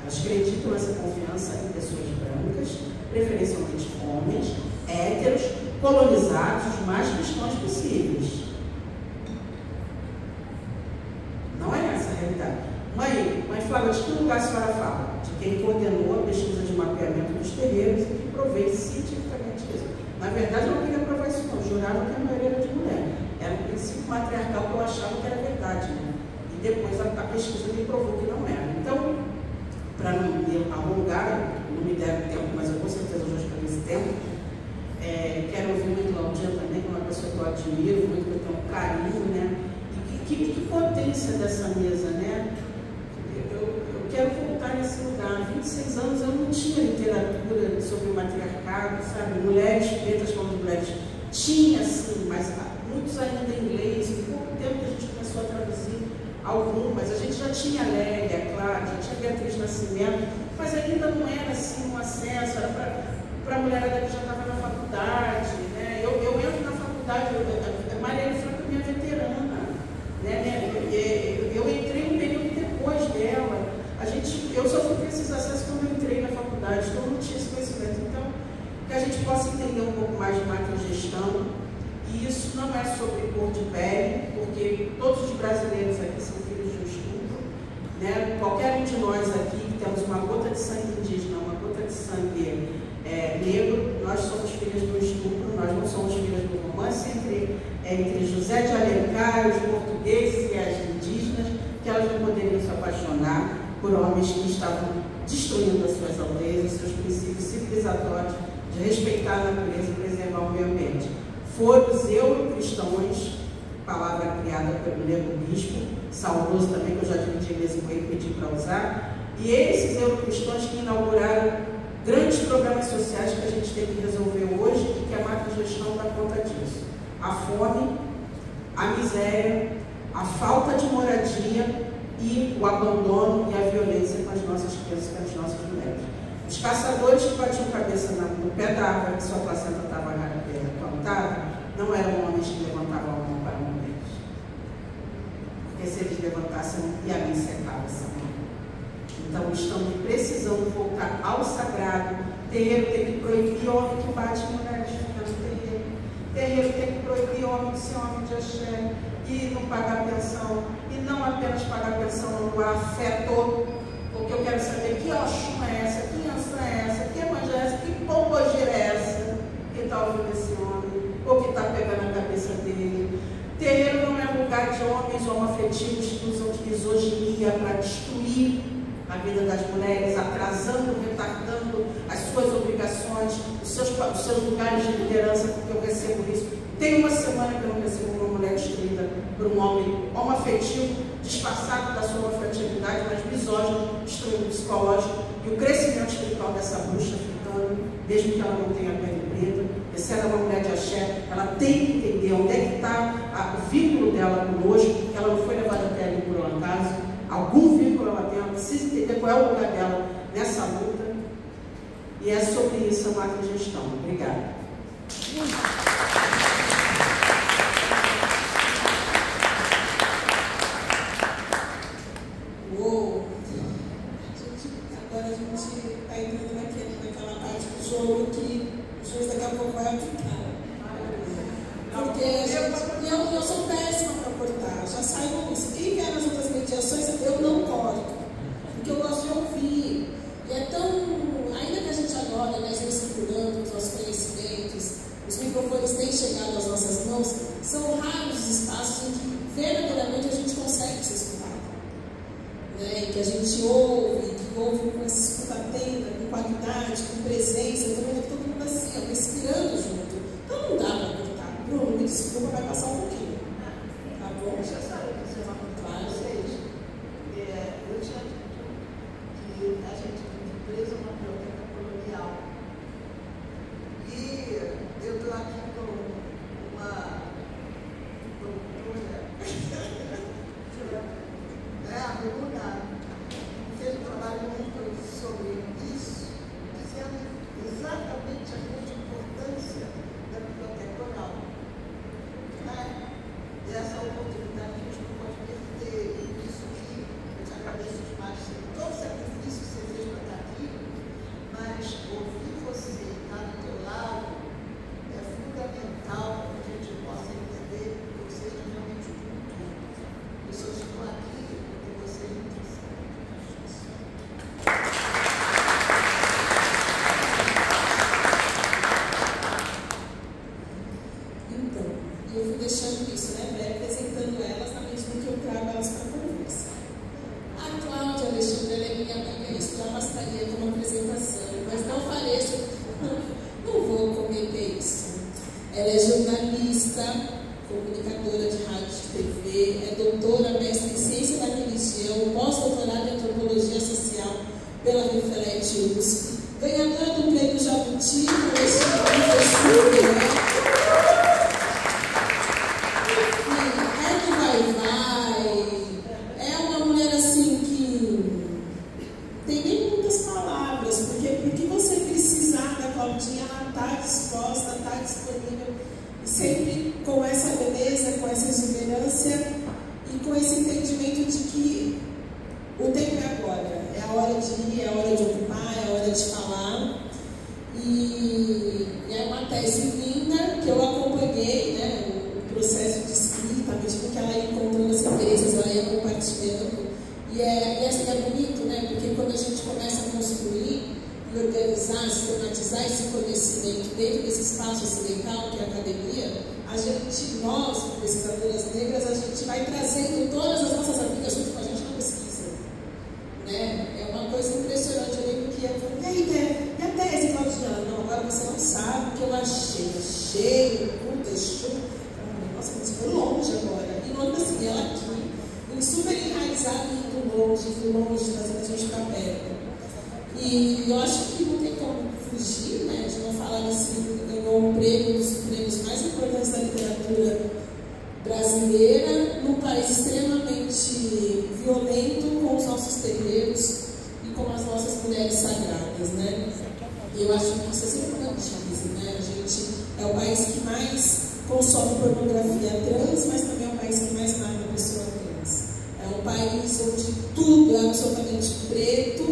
Elas acreditam nessa confiança em pessoas brancas, preferencialmente homens, héteros, colonizados, os mais cristãos possíveis. Não é essa a realidade. Mãe Flávia, de que lugar a senhora fala? De quem coordenou a pesquisa de mapeamento dos terreiros e que provei cientificamente isso. Na verdade, eu não queria provar isso não, eu jurava que a maioria era de mulher. Era um princípio matriarcal que eu achava que era verdade, né? E depois a pesquisa me provou que não era. Então, para não me alongar, não me deram tempo, mas eu com certeza já estou nesse tempo, quero ouvir muito Claudinha também, que é uma pessoa que eu admiro muito, que eu tenho um carinho, né? E que potência dessa mesa, né? Eu quero voltar nesse lugar. Há 26 anos eu não tinha literatura sobre o matriarcado, sabe? Mulheres pretas como mulheres. Tinha, sim, mas muitos ainda em inglês. Em pouco tempo que a gente começou a traduzir algumas. A gente já tinha Lélia, claro, já tinha Beatriz Nascimento, mas ainda não era assim um acesso, era para a mulherada que já estava na faculdade, né? Eu entro na faculdade, a Marielle Franco é minha veterana, né? Eu entrei um período depois dela. Eu só fui ter esses acessos quando eu entrei na faculdade, então eu não tinha esse conhecimento. Então, que a gente possa entender um pouco mais de matrigestão. E isso não é sobre cor de pele, porque todos os brasileiros aqui são filhos de um estupro, né? Qualquer um de nós aqui que temos uma gota de sangue indígena, uma gota de sangue negro, nós somos filhas do estupro, nós não somos filhas do romance entre José de Alencar, os portugueses e as indígenas, que elas não poderiam se apaixonar por homens que estavam destruindo as suas aldeias, os seus princípios civilizatórios de respeitar a natureza e preservar o meio ambiente. Foram os eurocristãos, palavra criada pelo Nego Bispo, saudoso também, que eu já dividi a mesa com ele, pedi para usar, e esses eurocristãos que inauguraram grandes problemas sociais que a gente tem que resolver hoje e que a matrigestão dá conta disso. A fome, a miséria, a falta de moradia e o abandono e a violência com as nossas crianças e com as nossas mulheres. Os caçadores que batiam cabeça no pé da árvore que sua placenta estava plantada, não eram homens que levantavam a mão para mulheres. Porque se eles levantassem, ia bem secava essa mão. Então estamos precisando voltar ao sagrado. Terreiro tem que proibir homem que bate em mulheres no terreiro. Terreiro tem que proibir homem de ser homem de axé e não pagar pensão. E não apenas pagar pensão no afeto, porque eu quero saber que Oxum é essa, que Ançã é essa, que Emanjá é essa, que Pombogira é essa que está ouvindo esse homem, ou que está pegando a cabeça dele. Terreiro não é lugar de homens homoafetivos que usam de misoginia para destruir a vida das mulheres, atrasando, retardando as suas obrigações, os seus lugares de liderança, porque eu recebo isso. Tem uma semana que eu não recebo uma mulher destruída por um homem homoafetivo, disfarçado psicológico e o crescimento espiritual dessa bruxa africana, mesmo que ela não tenha pele preta. Se ela é uma mulher de axé, ela tem que entender onde é que está o vínculo dela conosco, que ela não foi levada até ali por um acaso, algum vínculo ela tem, ela precisa entender qual é o lugar dela nessa luta. E é sobre isso a macrogestão. Obrigada. Agora a gente está entrando naquela parte do jogo que o juiz daqui a pouco vai aplicar. Porque eu sou péssima para cortar, já saibam isso. Quem vier nas outras mediações, eu não corto, porque eu gosto de ouvir. E é tão, ainda que a gente agora, né, circulando os nossos conhecimentos, os microfones têm chegado às nossas mãos, são raros os espaços em que verdadeiramente a gente consegue se escutar. Né? Que a gente ouve com essa escuta atenta, com qualidade, com presença, todo mundo assim, ó, respirando junto. Então não dá para cortar. Bruno, me desculpa, vai passar um pouquinho. Tá bom? Deixa eu só dizer uma coisa para vocês. Eu tinha dito que a gente foi preso uma biblioteca colonial. E eu estou aqui com uma produtora, a Bruna, fez um trabalho muito sobre isso, dizendo exatamente a grande importância da biblioteca oral. E essa oportunidade a gente não pode perder. E por isso que eu te agradeço demais todo o sacrifício que você fez para estar aqui, mas ouvir você estar do teu lado é fundamental para que a gente possa entender que você é realmente o futuro. Eu só estou aqui porque você é interessante. Então, eu fui deixando isso, né, apresentando elas na medida que eu trago elas para a conversa. A Cláudia Alexandre, ela é minha amiga, isso já bastaria como apresentação, mas não pareça, não vou cometer isso. Ela é jornalista, comunicadora de rádio e TV, é doutora, mestre em ciência da religião, pós-doutorado em antropologia social pela Reflete USP, ganhadora do prêmio Jabuti por esse professor, é uma mulher assim que tem nem muitas palavras, porque você precisar da Claudinha, ela está disposta, está disponível, e sempre com essa beleza, com essa exuberância e com esse entendimento de que o tempo é agora, é a hora de ir, é a hora de ocupar, é a hora de falar. E é uma tese linda que eu acompanhei, né, o processo de escrita, à medida que ela ia encontrando as referências, ela ia compartilhando. E assim, é bonito, né, porque quando a gente começa a construir e organizar, sistematizar esse conhecimento dentro desse espaço ocidental que é a academia, a gente, nós, pesquisadoras negras, a gente vai trazendo todas as nossas amigas junto com a gente na pesquisa. Né? É uma coisa impressionante. Eu lembro que eu falei, e a tese, Claudiana? Não, agora você não sabe o que eu achei, puta, chuva. Nossa, mas foi longe agora. E no ano seguinte, ela aqui, super enraizada, indo longe, fazendo a gente ficar perto. E eu acho que não tem como fugir, né, de não falar desse livro que ganhou um prêmio, um dos prêmios mais importantes da literatura brasileira, num país extremamente violento com os nossos terreiros e com as nossas mulheres sagradas, né? E eu acho que isso é sempre uma crise, né? A gente é o país que mais consome pornografia trans, mas também é o país que mais mata a pessoa trans. É um país onde tudo é absolutamente preto,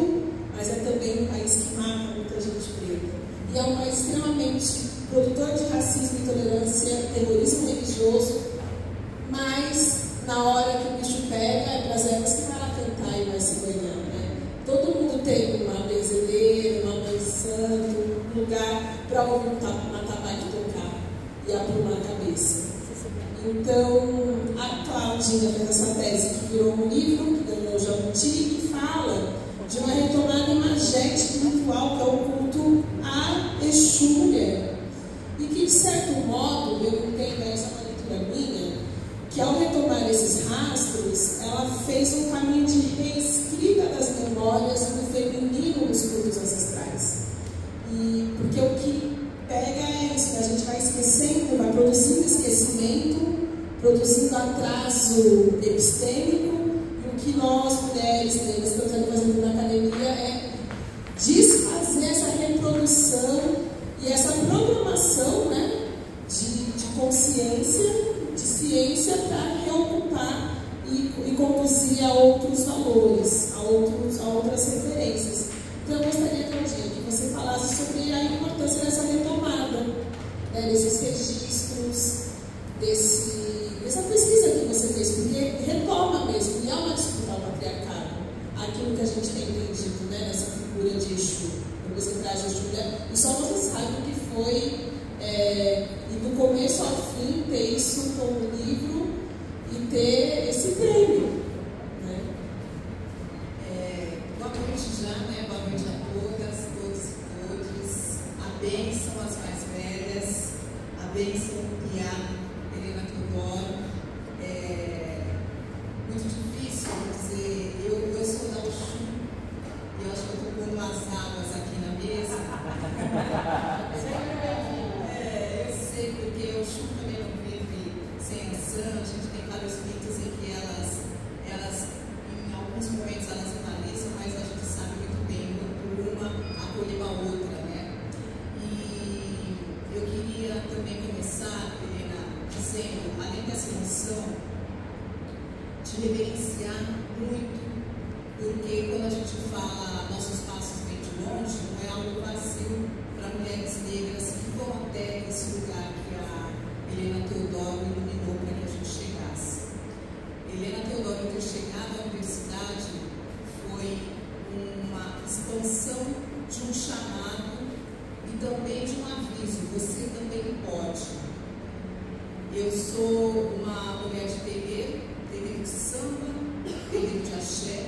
mas é também um país que mata muita gente preta. E é um país extremamente produtor de racismo, intolerância, terrorismo religioso, mas na hora que o bicho pega, é para as éguas que vai lá cantar e vai se banhar, né? Todo mundo tem uma benzedeira, uma mãe de santo, um lugar para ouvir um atabaque tocar e aprumar a cabeça. Então, a Claudinha fez essa tese que virou um livro, que ganhou o Jabuti, que fala de uma retomada imagética espiritual, que é o culto a Exu mulher. E que, de certo modo, eu entendo, essa é uma leitura minha, que ao retomar esses rastros, ela fez um caminho de reescrita das memórias e do feminino nos cultos ancestrais. E porque o que pega é isso, né? A gente vai esquecendo, vai produzindo esquecimento, produzindo atraso epistêmico, e o que nós, mulheres negras, estamos fazendo na academia é desfazer essa reprodução e essa programação, né, de consciência, de ciência, para reocupar e conduzir a outros valores, a outras referências. Então, eu gostaria, Claudinha, que você falasse sobre a importância dessa retomada, né, desses registros, dessa pesquisa que você fez, porque retoma mesmo, e é uma disputa ao patriarcado, aquilo que a gente tem entendido, né, nessa figura de Exu, quando você traz Exu, e só você sabe o que foi, e do começo ao fim, ter isso como livro e ter esse prêmio. Né? Boa noite já, né? Boa noite a todas, todos e todas. A bênção às mais velhas, a bênção e a Helena Teodoro. Muito difícil dizer, eu sou da Exu, e eu acho que eu estou pondo as águas aqui na mesa. Eu sei, porque o Exu também não vive sem ação, a gente tem vários mitos em que elas em alguns momentos elas aparecem, mas a gente sabe muito bem quando uma acolheu a outra, né? E eu queria também começar, Helena, dizendo, além dessa emoção, de reverenciar muito, porque quando a gente fala nossos passos vêm de longe, não é algo vazio para mulheres negras que vão até esse lugar que a Helena Teodoro iluminou para que a gente chegasse. Helena Teodoro ter chegado à universidade foi uma expansão de um chamado e também de um aviso, você também pode. Eu sou uma mulher de terreiro de samba, terreiro de axé,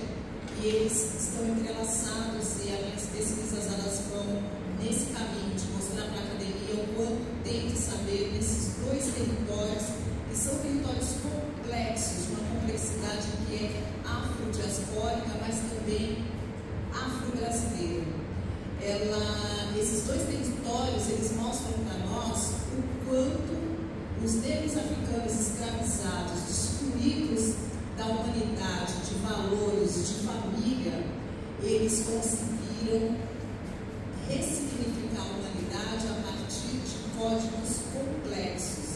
e eles estão entrelaçados, e as minhas pesquisas elas vão nesse caminho de mostrar para a academia o quanto tem que saber desses dois territórios, que são territórios complexos, de uma complexidade que é afrodiaspórica, mas também afro-brasileira. Esses dois territórios, eles mostram para nós o quanto os negros africanos escravizados, excluídos da humanidade, de valores, de família, eles conseguiram ressignificar a humanidade a partir de códigos complexos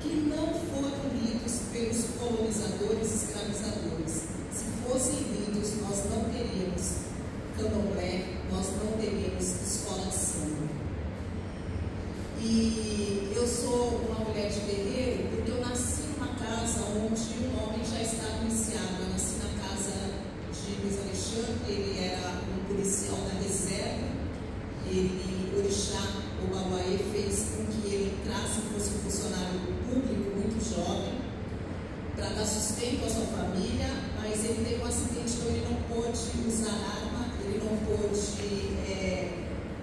que não foram lidos pelos colonizadores e escravizadores. Se fossem lidos, nós não teríamos candomblé, nós não teríamos escola de samba. E eu sou uma mulher de terreiro porque eu nasci numa casa onde um homem já estava iniciado. Eu nasci na casa de Luiz Alexandre, ele era um policial da reserva. Ele, Orixá, o Babauê, fez com que ele entrasse e fosse um funcionário público muito jovem para dar sustento à sua família, mas ele teve um acidente, então ele não pôde usar arma, ele não pôde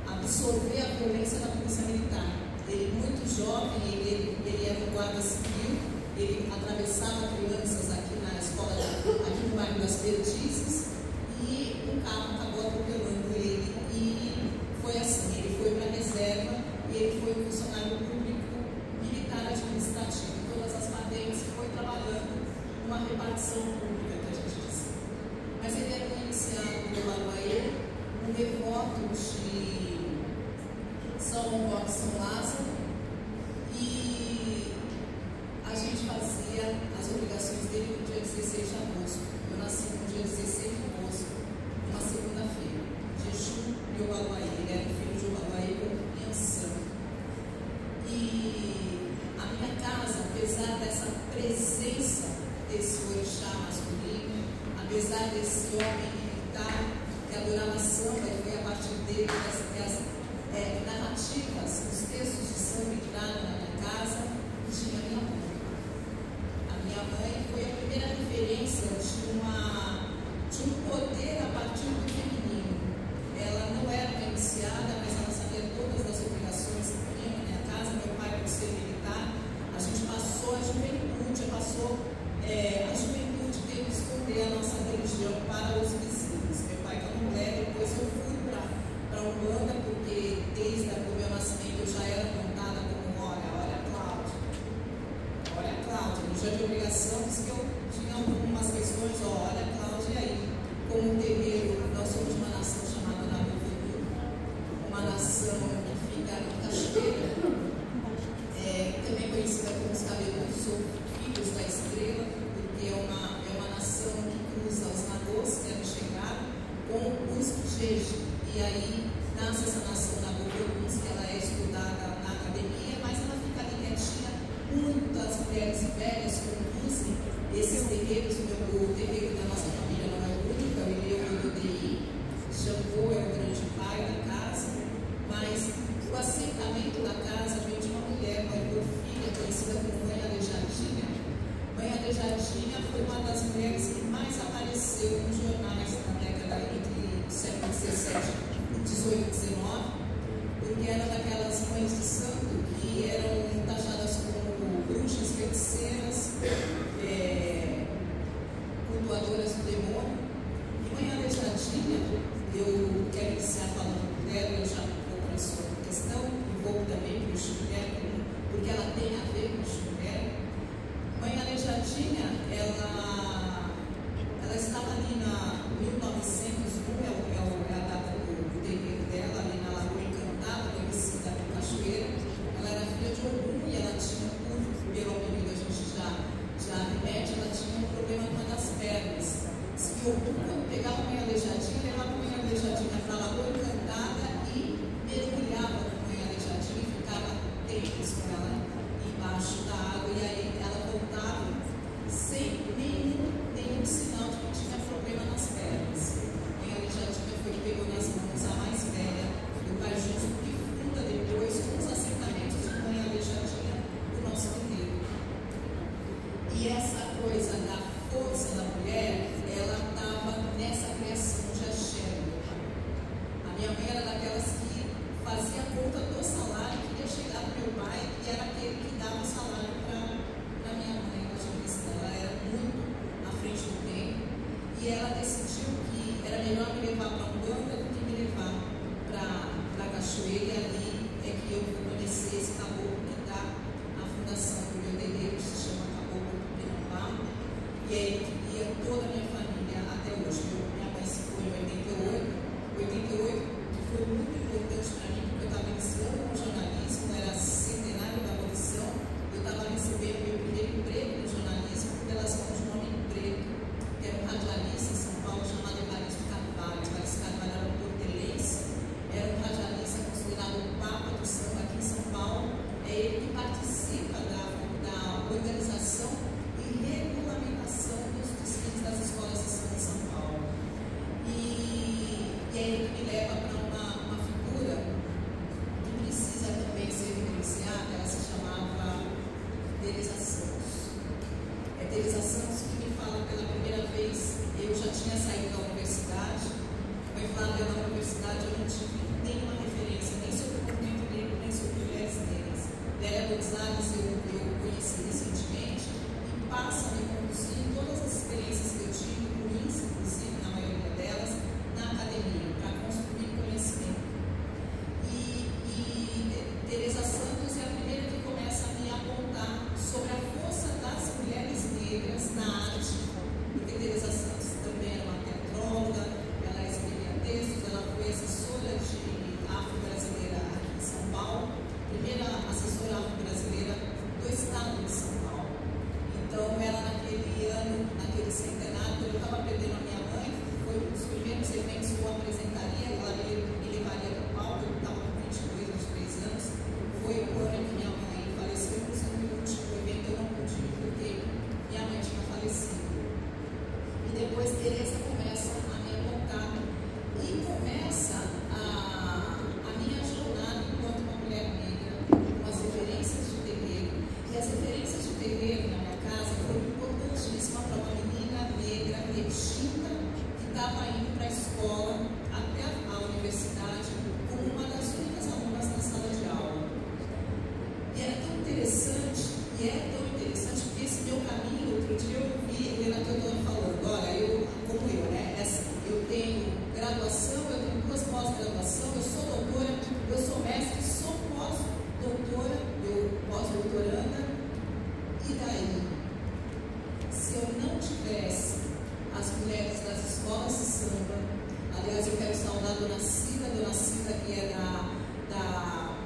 absorver a violência da polícia militar. Ele, muito jovem, ele era um guarda civil, ele atravessava crianças aqui na escola, aqui no bairro das Perdizes, e um carro acabou atropelando ele, e foi assim, ele foi para a reserva, e ele foi um funcionário público militar administrativo, todas as patentes, foi trabalhando numa repartição pública, que a gente disse. Mas ele era um iniciado do Babauê, um devoto de São Roque, São Lázaro, e a gente fazia as obrigações dele no dia 16 de agosto. Eu nasci no dia 16 de agosto, uma segunda-feira, de Exu e Babauê. Ele era filho de Babauê com Yansan. E a minha casa, apesar dessa presença desse orixá masculino, apesar desse homem militar que adorava samba, e foi a partir dele que as narrativas, os textos de samba entraram na minha casa, tinha minha mãe. A minha mãe foi a primeira referência de um poder a partir do feminino. Ela não era uma iniciada, mas ela sabia todas as obrigações que tinha na minha casa. Meu pai, por ser militar, a gente passou a juventude, passou Jeje. E aí nasce essa nação da Bocoruns, que ela é estudada na academia, mas ela fica ali quietinha. Muitas mulheres velhas conduzem esses terreiros. O terreiro da nossa família não é o único, é o Ileu do DI, Xangô é o grande pai da casa, mas o assentamento da casa vem de uma mulher, mãe Porfíria, conhecida como Mãe Aleijadinha. Mãe Aleijadinha foi uma das mulheres que mais apareceu nos jornais na década entre o século XVII, XVIII e XIX, porque era daquelas mães de santo que eram taxadas como bruxas, feiticeiras, cultuadoras do demônio. E Mãe Aleijadinha, eu quero iniciar falando dela, eu já vou para a sua questão, e vou também para o Chumé, porque ela tem a ver com o Chumé. Mãe Aleijadinha, ela estava ali na 1901, é a data do terreiro dela, ali na Lagoa Encantada, conhecida por Cachoeira. Ela era filha de Ogum e ela tinha, pelo apelido a gente já remete, ela tinha um problema com uma das pernas. Se Ogum, quando pegava a Mãe Aleijadinha, levava a Mãe Aleijadinha para a Lagoa Encantada e mergulhava com a Mãe Aleijadinha e ficava tempos com ela embaixo da água, e aí ela voltava sem nenhum sinal de que tinha problema nas pernas. A Mãe Aleijadinha foi que pegou nas mãos a mais velha do Pai Justo, que funda depois com os assentamentos de Mãe Aleijadinha do nosso terreiro. E essa coisa da força da mulher, ela estava nessa criação de axé. A minha mãe era daquelas que fazia conta do salário, que ia chegar do meu pai, e era aquele que dava o salário para minha mãe. Ela era muito à frente do tempo, e ela decidiu que era melhor me levar para Umbanda do que me levar para a Cachoeira, e ali é que eu vou conhecer esse caboclo que dá a fundação do meu terreiro, que se chama Caboclo do Pinambá, e é ele que guia toda a minha família até hoje. Minha mãe se foi em 88, que foi muito importante para mim, porque eu estava iniciando no jornalismo, era centenário da abolição, eu estava recebendo meu primeiro emprego no jornalismo pelas mãos de um homem preto, que era um radialista em São Paulo, chamado Evaristo Carvalho. Evaristo Carvalho era um portelense, era um radialista considerado o Papa do Samba aqui em São Paulo. É ele que participa da organização e regulamentação dos desfiles das escolas de samba em São Paulo. E é ele que me leva para uma figura que precisa também ser evidenciada. Ela se chamava Teresa Santos. É Teresa Santos que me fala pela primeira vez. Eu já tinha saído da universidade. Foi falado na universidade, eu não tive nenhuma referência, nem sobre o movimento negro, nem sobre mulheres negras. Lélia Gonzalez eu conheci recentemente e passa a me conduzir em todas as experiências que eu tive, ruins, inclusive, na maioria delas, na academia, para construir conhecimento. E Teresa Santos é a primeira que começa a me apontar sobre a força das mulheres negras na arte, porque Teresa Santos também era uma teatróloga, ela escrevia textos, ela foi assessora de afro-brasileira aqui em São Paulo, primeira assessora afro-brasileira do estado de São Paulo. Então, ela naquele ano, naquele centenário, quando eu estava perdendo a minha mãe, foi um dos primeiros eventos que eu apresentaria, ela me levaria para o palco, eu estava com 22, 23 anos, foi o ano em que minha mãe faleceu, inclusive no último evento eu não pude ir, porque minha mãe tinha falecido. E depois Teresa começa a me apontar, e começa a minha jornada enquanto uma mulher negra, com as referências de terreiro. E as referências de terreiro na minha casa foram importantíssimas para uma menina negra extinta que estava indo para a escola até a universidade como uma das únicas alunas na sala de aula. E era tão interessante, e é tão interessante, porque esse meu caminho, outro dia eu ouvi Helena Teodoro falando, olha, como eu, né? Eu tenho graduação, eu tenho 2 pós-graduação, eu sou doutora, eu sou mestre, sou pós-doutora, eu pós-doutoranda, e daí? Se eu não tivesse as mulheres das escolas de samba, aliás, eu quero saudar a Dona Cida, que é da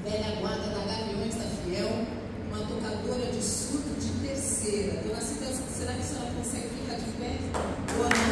velha guarda da Gaviões da Fiel, uma tocadora de surdo de terceira. Dona Cida, será que a senhora consegue ficar de pé? Boa noite,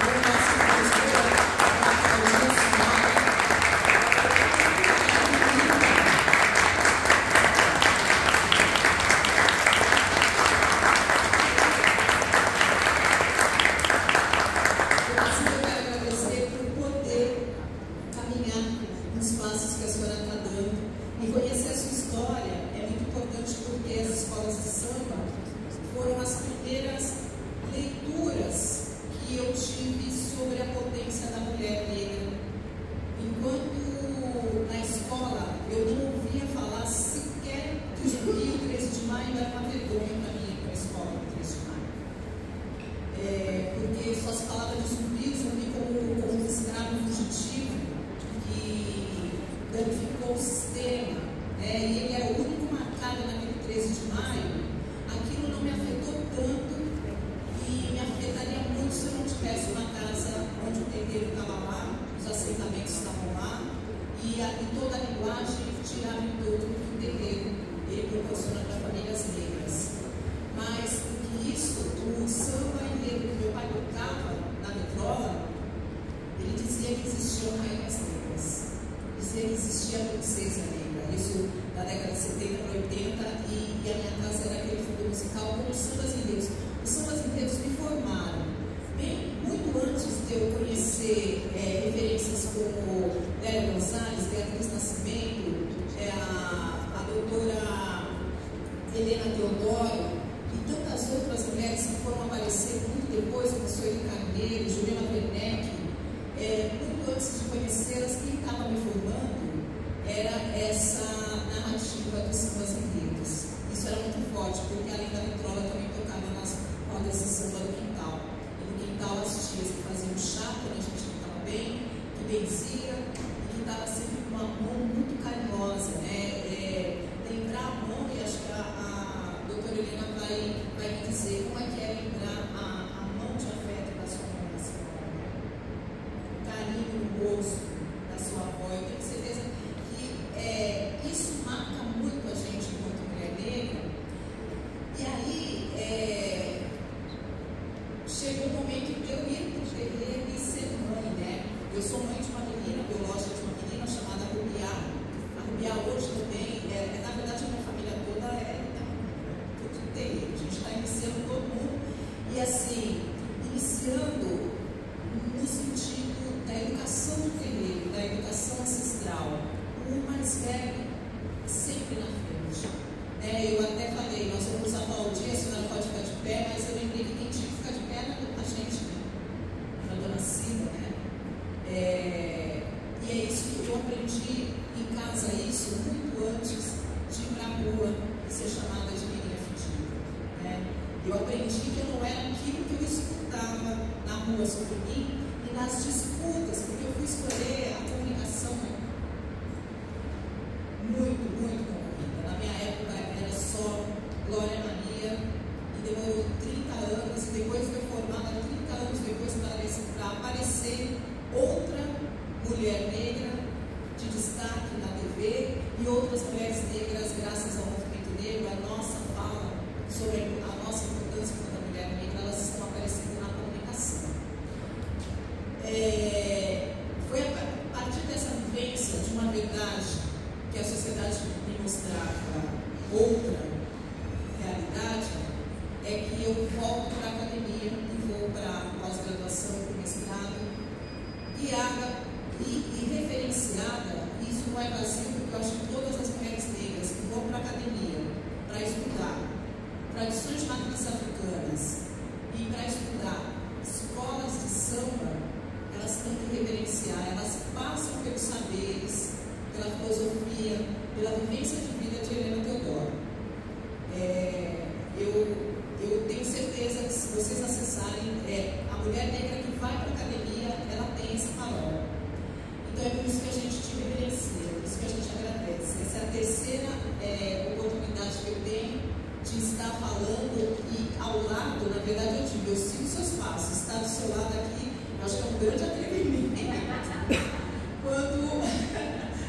tive sobre a potência da mulher negra. Enquanto na escola eu não ouvia falar sequer que o Zumbi, o 13 de maio, era uma vergonha para mim ir para a escola no 13 de maio. Porque só se falava de Zumbi como um escravo fugitivo que danificou o sistema, né? E ele era o único marcado naquele 13 de maio. Aquilo não me afetou tanto e me afetaria muito se eu não tivesse uma casa onde o terreiro estava lá, os assentamentos estavam lá e toda a linguagem girava em torno do terreiro ele proporciona para famílias negras. Mas do que isso, o samba enredo que meu pai tocava na vitrola, ele dizia que existiam rainhas negras, dizia que existia a princesa negra, isso da década de 70 para 80, e a minha casa era aquele fundo musical com os sambas enredos. Os sambas enredos me formaram, muito antes de eu conhecer referências como Lélia Gonzalez, Beatriz Nascimento, a doutora Helena Teodoro e tantas outras mulheres que foram aparecer muito depois, como a Sueli Carneiro, Juliana Werneck. Muito antes de conhecê-las, quem estava me formando era essa narrativa dos sambas enredos. Isso era muito forte, porque além da vitrola também tocava nas rodas de samba do quintal. E no quintal as tias que faziam chá quando a gente não estava bem, que benzia e que estava sempre com uma mão muito carinhosa, né? Lembrar a mão, e acho que a doutora Helena vai me dizer como é que é lembrar a mão de afeto da sua mãe, da sua avó. O carinho no rosto da sua avó. Eu tenho certeza que isso marca muito a gente enquanto mulher negra. E aí chegou um momento de eu ir para o terreiro e ser mãe, né? Eu sou mãe de uma menina, biológica de uma menina chamada Rubiá. A Rubiá hoje também, na verdade a minha família toda tudo de terreiro. A gente está iniciando todo mundo. E assim, iniciando no sentido da educação do terreiro, da educação ancestral. O mais velho sempre na frente. Eu até falei, nós vamos aplaudir, a senhora pode ficar de pé, mas eu lembrei que quem tinha que ficar de pé era a gente, né? A dona Cida, né? E é isso que eu aprendi em casa, isso muito antes de ir para a rua e ser chamada de menina fedida, né? Eu aprendi que eu não era aquilo que eu escutava na rua sobre mim e nas disputas, porque eu fui escolher a comunicação muito concorrida. Na minha época era só Glória Maria e demorou 30 anos e depois foi formada 30 anos depois para aparecer outra mulher negra de destaque na TV e outras mulheres negras, graças ao movimento negro, a nossa fala sobre a nossa importância enquanto mulher negra, elas estão aparecendo na comunicação. Foi a partir dessa vivência de uma verdade que a sociedade me mostrava outra realidade, é que eu volto para a academia e vou para a pós-graduação, para o mestrado, guiada e referenciada. Isso não é vazio, porque eu acho que todas as mulheres negras que vão para a academia para estudar tradições de matriz africanas e para estudar escolas de samba, elas têm que reverenciar, elas passam pelos saberes, pela filosofia, pela vivência de vida de Helena Teodoro. Eu tenho certeza que se vocês acessarem, a mulher negra que vai para a academia, ela tem esse valor. Então é por isso que a gente te reverencia, por isso que a gente agradece. Essa é a terceira oportunidade que eu tenho de estar falando e ao lado, na verdade eu digo, eu sigo seus passos, estar do seu lado aqui, eu acho que é um grande atrevimento.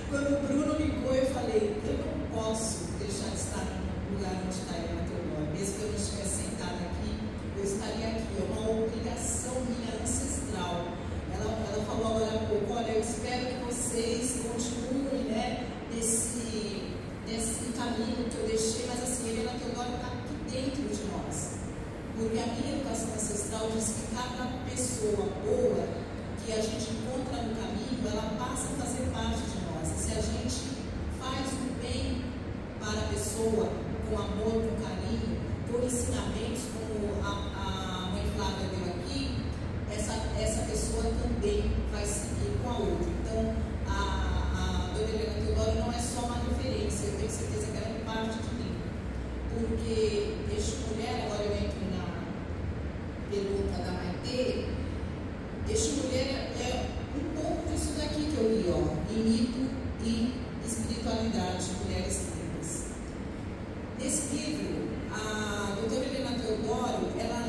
Quando o Bruno ligou, eu falei, eu não posso deixar de estar no lugar onde está a Helena Teodoro. Mesmo que eu não estivesse sentada aqui, eu estaria aqui. É uma obrigação minha ancestral. Ela falou agora há pouco, olha, eu espero que vocês continuem, né, nesse caminho que eu deixei, mas assim, a Helena Teodoro está aqui dentro de nós. Porque a minha educação ancestral diz que cada pessoa boa que a gente encontra no caminho, ela passa a fazer parte de nós. E se a gente faz o bem para a pessoa, com amor, com carinho, com ensinamentos, como a mãe Flávia deu aqui, também vai seguir com a outra. Então, a Dona Helena Teodoro não é só uma referência, eu tenho certeza que ela é parte de mim. Porque Exu Mulher, agora eu entro na pergunta da Maitê, Exu Mulher é um pouco disso daqui que eu li, ó, em mito e espiritualidade, mulheres negras. Nesse livro, a doutora Helena Teodoro, ela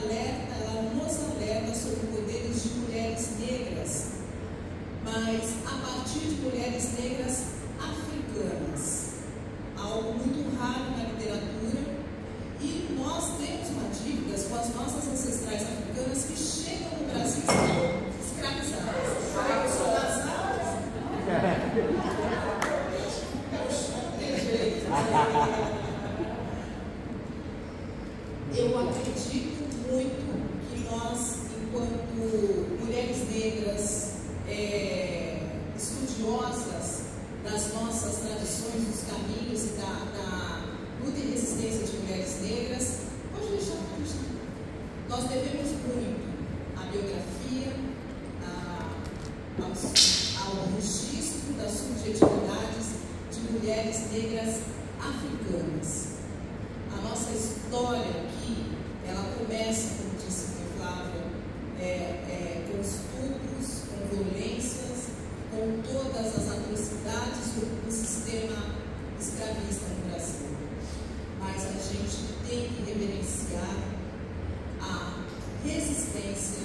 nos alerta sobre poderes de mulheres negras, mas a partir de mulheres negras africanas, algo muito raro na literatura, e nós temos uma dívida com as nossas ancestrais africanas que chegam no Brasil escravizadas. Eu sou das áreas. Eu acredito muito que nós, enquanto mulheres negras, estudiosas das nossas tradições, dos caminhos e da luta e resistência de mulheres negras, pode deixar para gente. Nós devemos muito à biografia, ao registro das subjetividades de mulheres negras africanas. A nossa história aqui, ela começa, como disse o Flávio, com estupros, com violências, com todas as atrocidades do sistema escravista no Brasil. Mas a gente tem que reverenciar a resistência,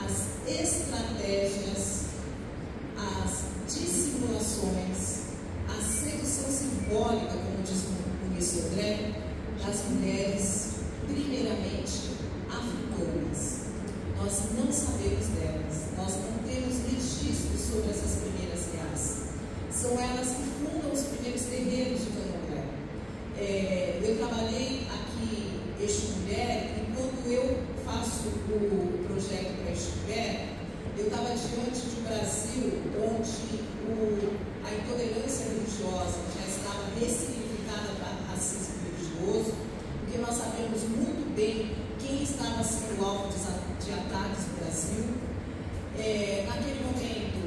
as estratégias, as dissimulações, a sedução simbólica, como diz o Mr. André, das mulheres, primeiramente africanas. Nós não sabemos delas, nós não temos registros sobre essas primeiras reais. São elas que fundam os primeiros terreiros de Candomblé. Eu trabalhei aqui Exu Mulher, e quando eu faço o projeto para Exu Mulher, eu estava diante de um Brasil onde a intolerância religiosa já estava ressignificada para racismo religioso, porque nós sabemos muito bem quem estava sendo alvo de ataques no Brasil. Naquele momento,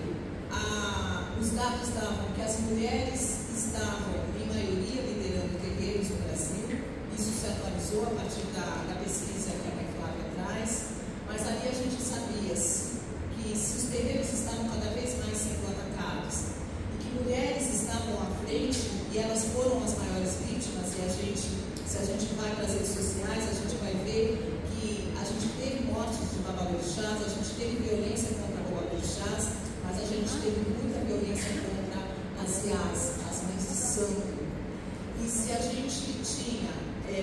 os dados davam que as mulheres estavam, em maioria, liderando terreiros no Brasil. Isso se atualizou a partir da pesquisa que a mãe Flávia traz, mas ali a gente sabia que se os terreiros estavam cada vez mais sendo atacados e que mulheres estavam à frente, e elas foram as maiores vítimas, e se a gente vai para as redes sociais, a gente vai ver que a gente teve mortes de babalorixás, a gente teve violência contra babalorixás, mas a gente teve muita violência contra as IAs, as mães de santo. E se a gente tinha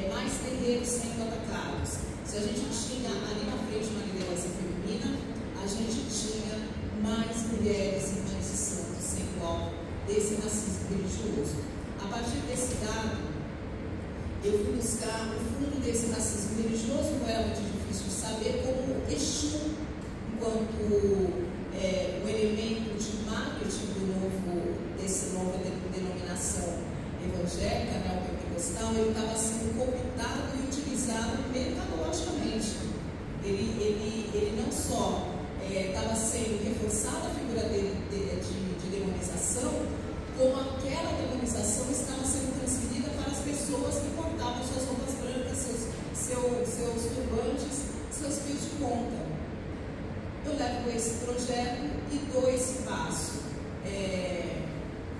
mais terreiros sendo atacados, se a gente tinha ali na frente uma liderança feminina, a gente tinha mais mulheres e mães de santo sendo alvo desse racismo religioso. A partir desse dado, eu fui buscar o fundo desse racismo religioso, não era muito difícil de saber, como Exu, enquanto o elemento de marketing dessa nova denominação evangélica, neopentecostal, ele estava sendo cooptado e utilizado mercadologicamente. Ele não só estava sendo reforçada a figura dele de demonização, como aquela demonização estava sendo transferida para as pessoas que portavam suas roupas brancas, seus turbantes, seus fios de conta. Eu levo esse projeto e dou esse passo.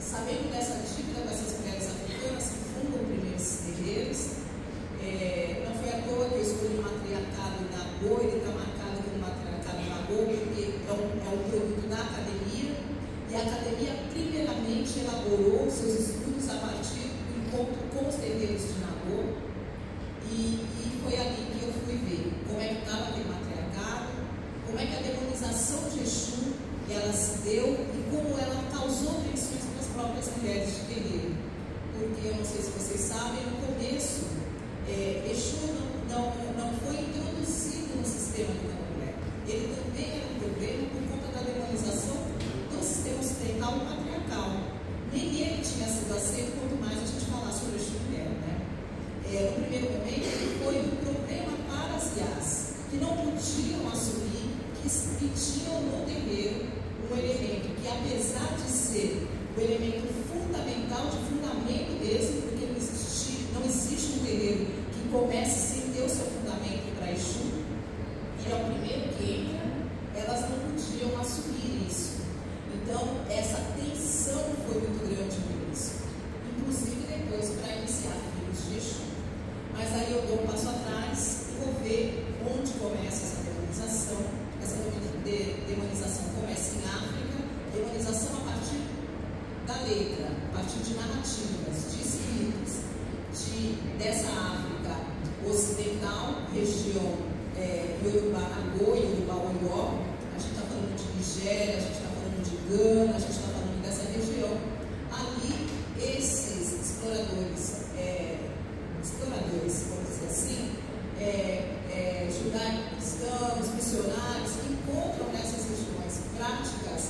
Sabendo dessa dívida com essas mulheres africanas que fundam primeiro esses terreiros, não foi à toa que eu escolhi o matriarcado da Nagô. Ele está marcado como matriarcado da Nagô, porque é um produto da academia, e a academia primeiramente elaborou seus estudos a partir do encontro com os terreiros de Nagô, e foi ali que eu fui ver como é que estava aquele matriarcado, como é que a demonização de Exu ela se deu e como ela causou tensões para as próprias mulheres de terreiro. Porque eu não sei se vocês sabem, no começo, Exu não foi introduzido no sistema do Candomblé. Ele também era um problema por conta da demonização do sistema ocidental e patriarcal. Nem ele tinha sido aceito, quanto mais a gente falar sobre Exu Mulher, né? No primeiro momento, foi um problema para as IAs, que não podiam assumir que tinham existia no terreiro um elemento que, apesar de ser o elemento fundamental, de fundamento mesmo, porque não existe um terreiro que comece sem ter o seu fundamento para Exu, e é o primeiro que entra, elas não podiam assumir isso. Então, essa tensão foi muito grande no início, inclusive depois para iniciar filhos de Exu. Mas aí eu dou um passo atrás e vou ver onde começa essa demonização. Essa demonização começa em África, demonização a partir da letra, a partir de narrativas, de escritos, dessa África ocidental, região Yorubá-Nagô e Yorubá-Oió. A gente está falando de Nigéria, a gente está falando de Gana, a gente está falando dessa região. Ali, esses exploradores, vamos dizer assim, judaico-cristãos, missionários, que encontram nessas regiões práticas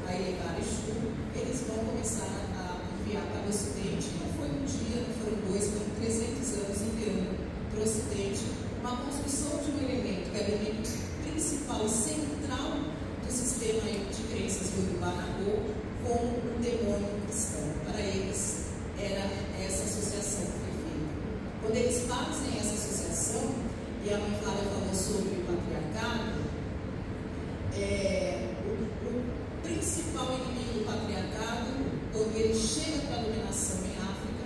a elevar Exu, eles vão começar a enviar para o Ocidente. Não foi um dia, não foram dois, foram 300 anos enviando para o Ocidente uma construção de um elemento, que é o elemento principal e central do sistema de crenças do Yorubá-Nagô, como um demônio cristão. Para eles, era essa associação que foi feita. Quando eles fazem essa associação, e a mãe Flávia falou sobre o patriarcado, o principal inimigo do patriarcado, quando ele chega para a dominação em África,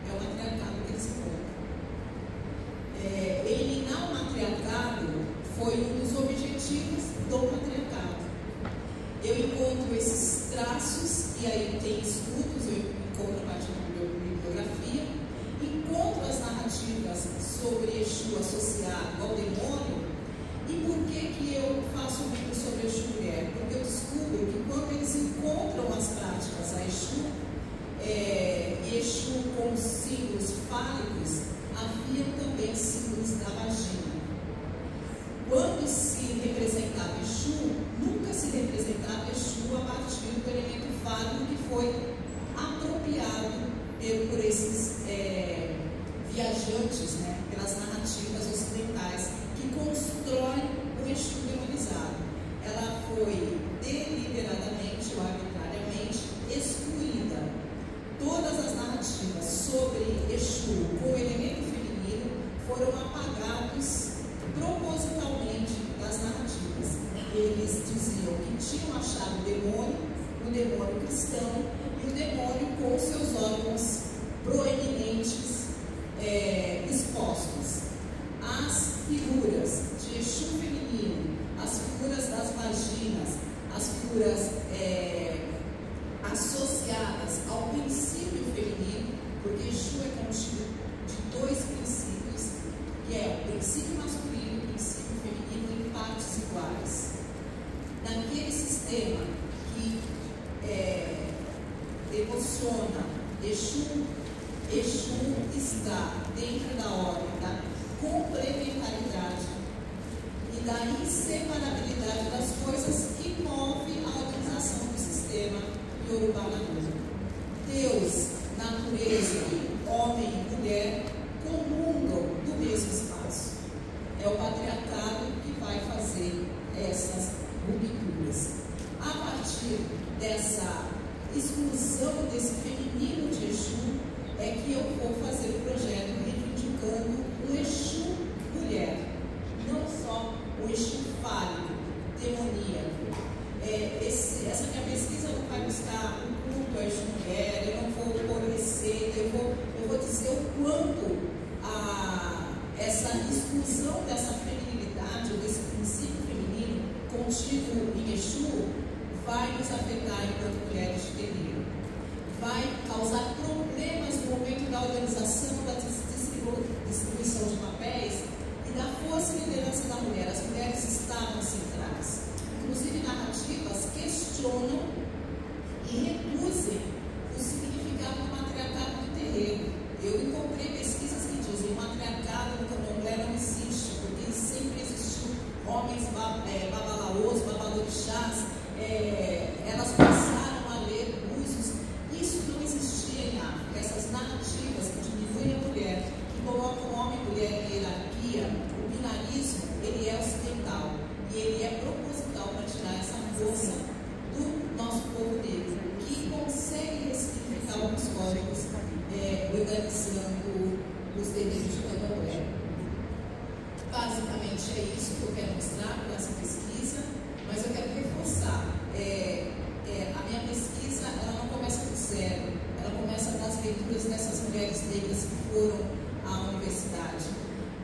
é o matriarcado que eles encontram. Eliminar o matriarcado foi um dos objetivos do patriarcado. Eu encontro esses traços, e aí tem estudos, eu encontro a partir da bibliografia, encontro as narrativas sobre Exu associado ao demônio. E por que eu faço um livro sobre Exu mulher? Porque eu descubro que quando eles encontram as práticas a Exu, Exu com símbolos fálicos, havia também símbolos da vagina. Quando se representava Exu, nunca se representava Exu a partir do elemento fálico que foi apropriado por esses viajantes, né, pelas narrativas ocidentais, que constroem o Exu demonizado. Ela foi deliberadamente ou arbitrariamente excluída. Todas as narrativas sobre Exu com o elemento feminino foram apagados propositalmente das narrativas. Eles diziam que tinham achado o demônio cristão e o demônio com seus órgãos proeminentes expostos. As figuras de Exu feminino, as figuras das vaginas, as figuras associadas ao princípio feminino, porque Exu é contido de dois princípios, que é o princípio masculino e o princípio feminino em partes iguais. Naquele sistema que emociona Exu está dentro da ordem da complementaridade e da inseparabilidade das coisas que move a organização do sistema Yorubá-Nagô. Deus, natureza, homem e mulher comungam do mesmo espaço. É o patriarcado que vai fazer essas rupturas. A partir dessa exclusão desse feminino de Exu, é que eu vou fazer o projeto reivindicando o Exu mulher, não só o Exu fálico, demoníaco. Essa minha pesquisa não vai buscar o culto ao Exu mulher, eu não vou pôr receita, eu vou dizer o quanto essa exclusão dessa feminilidade, ou desse princípio feminino contido em Exu, vai nos afetar enquanto mulheres de terreiro. Vai causar problemas no momento da organização, da distribuição de papéis e da força e liderança da mulher. As mulheres estavam centrais. Inclusive, narrativas questionam e reduzem o significado do matriarcado do terreiro. Eu encontrei pesquisas que dizem que o matriarcado no candomblé não existe, porque sempre existiu homens babalaôs, babalorixás. Elas passaram a ler búzios. Isso não existia em África. Essas narrativas que diminuem a mulher, que colocam homem e mulher em hierarquia, o binarismo, ele é ocidental e ele é proposital para tirar essa força do nosso povo negro, que consegue ressignificar alguns códigos, organizando os terreiros de candomblé. Basicamente é isso que eu quero mostrar com essa pesquisa, mas eu quero reforçar. A minha pesquisa ela não começa do zero, ela começa das leituras dessas mulheres negras que foram à universidade.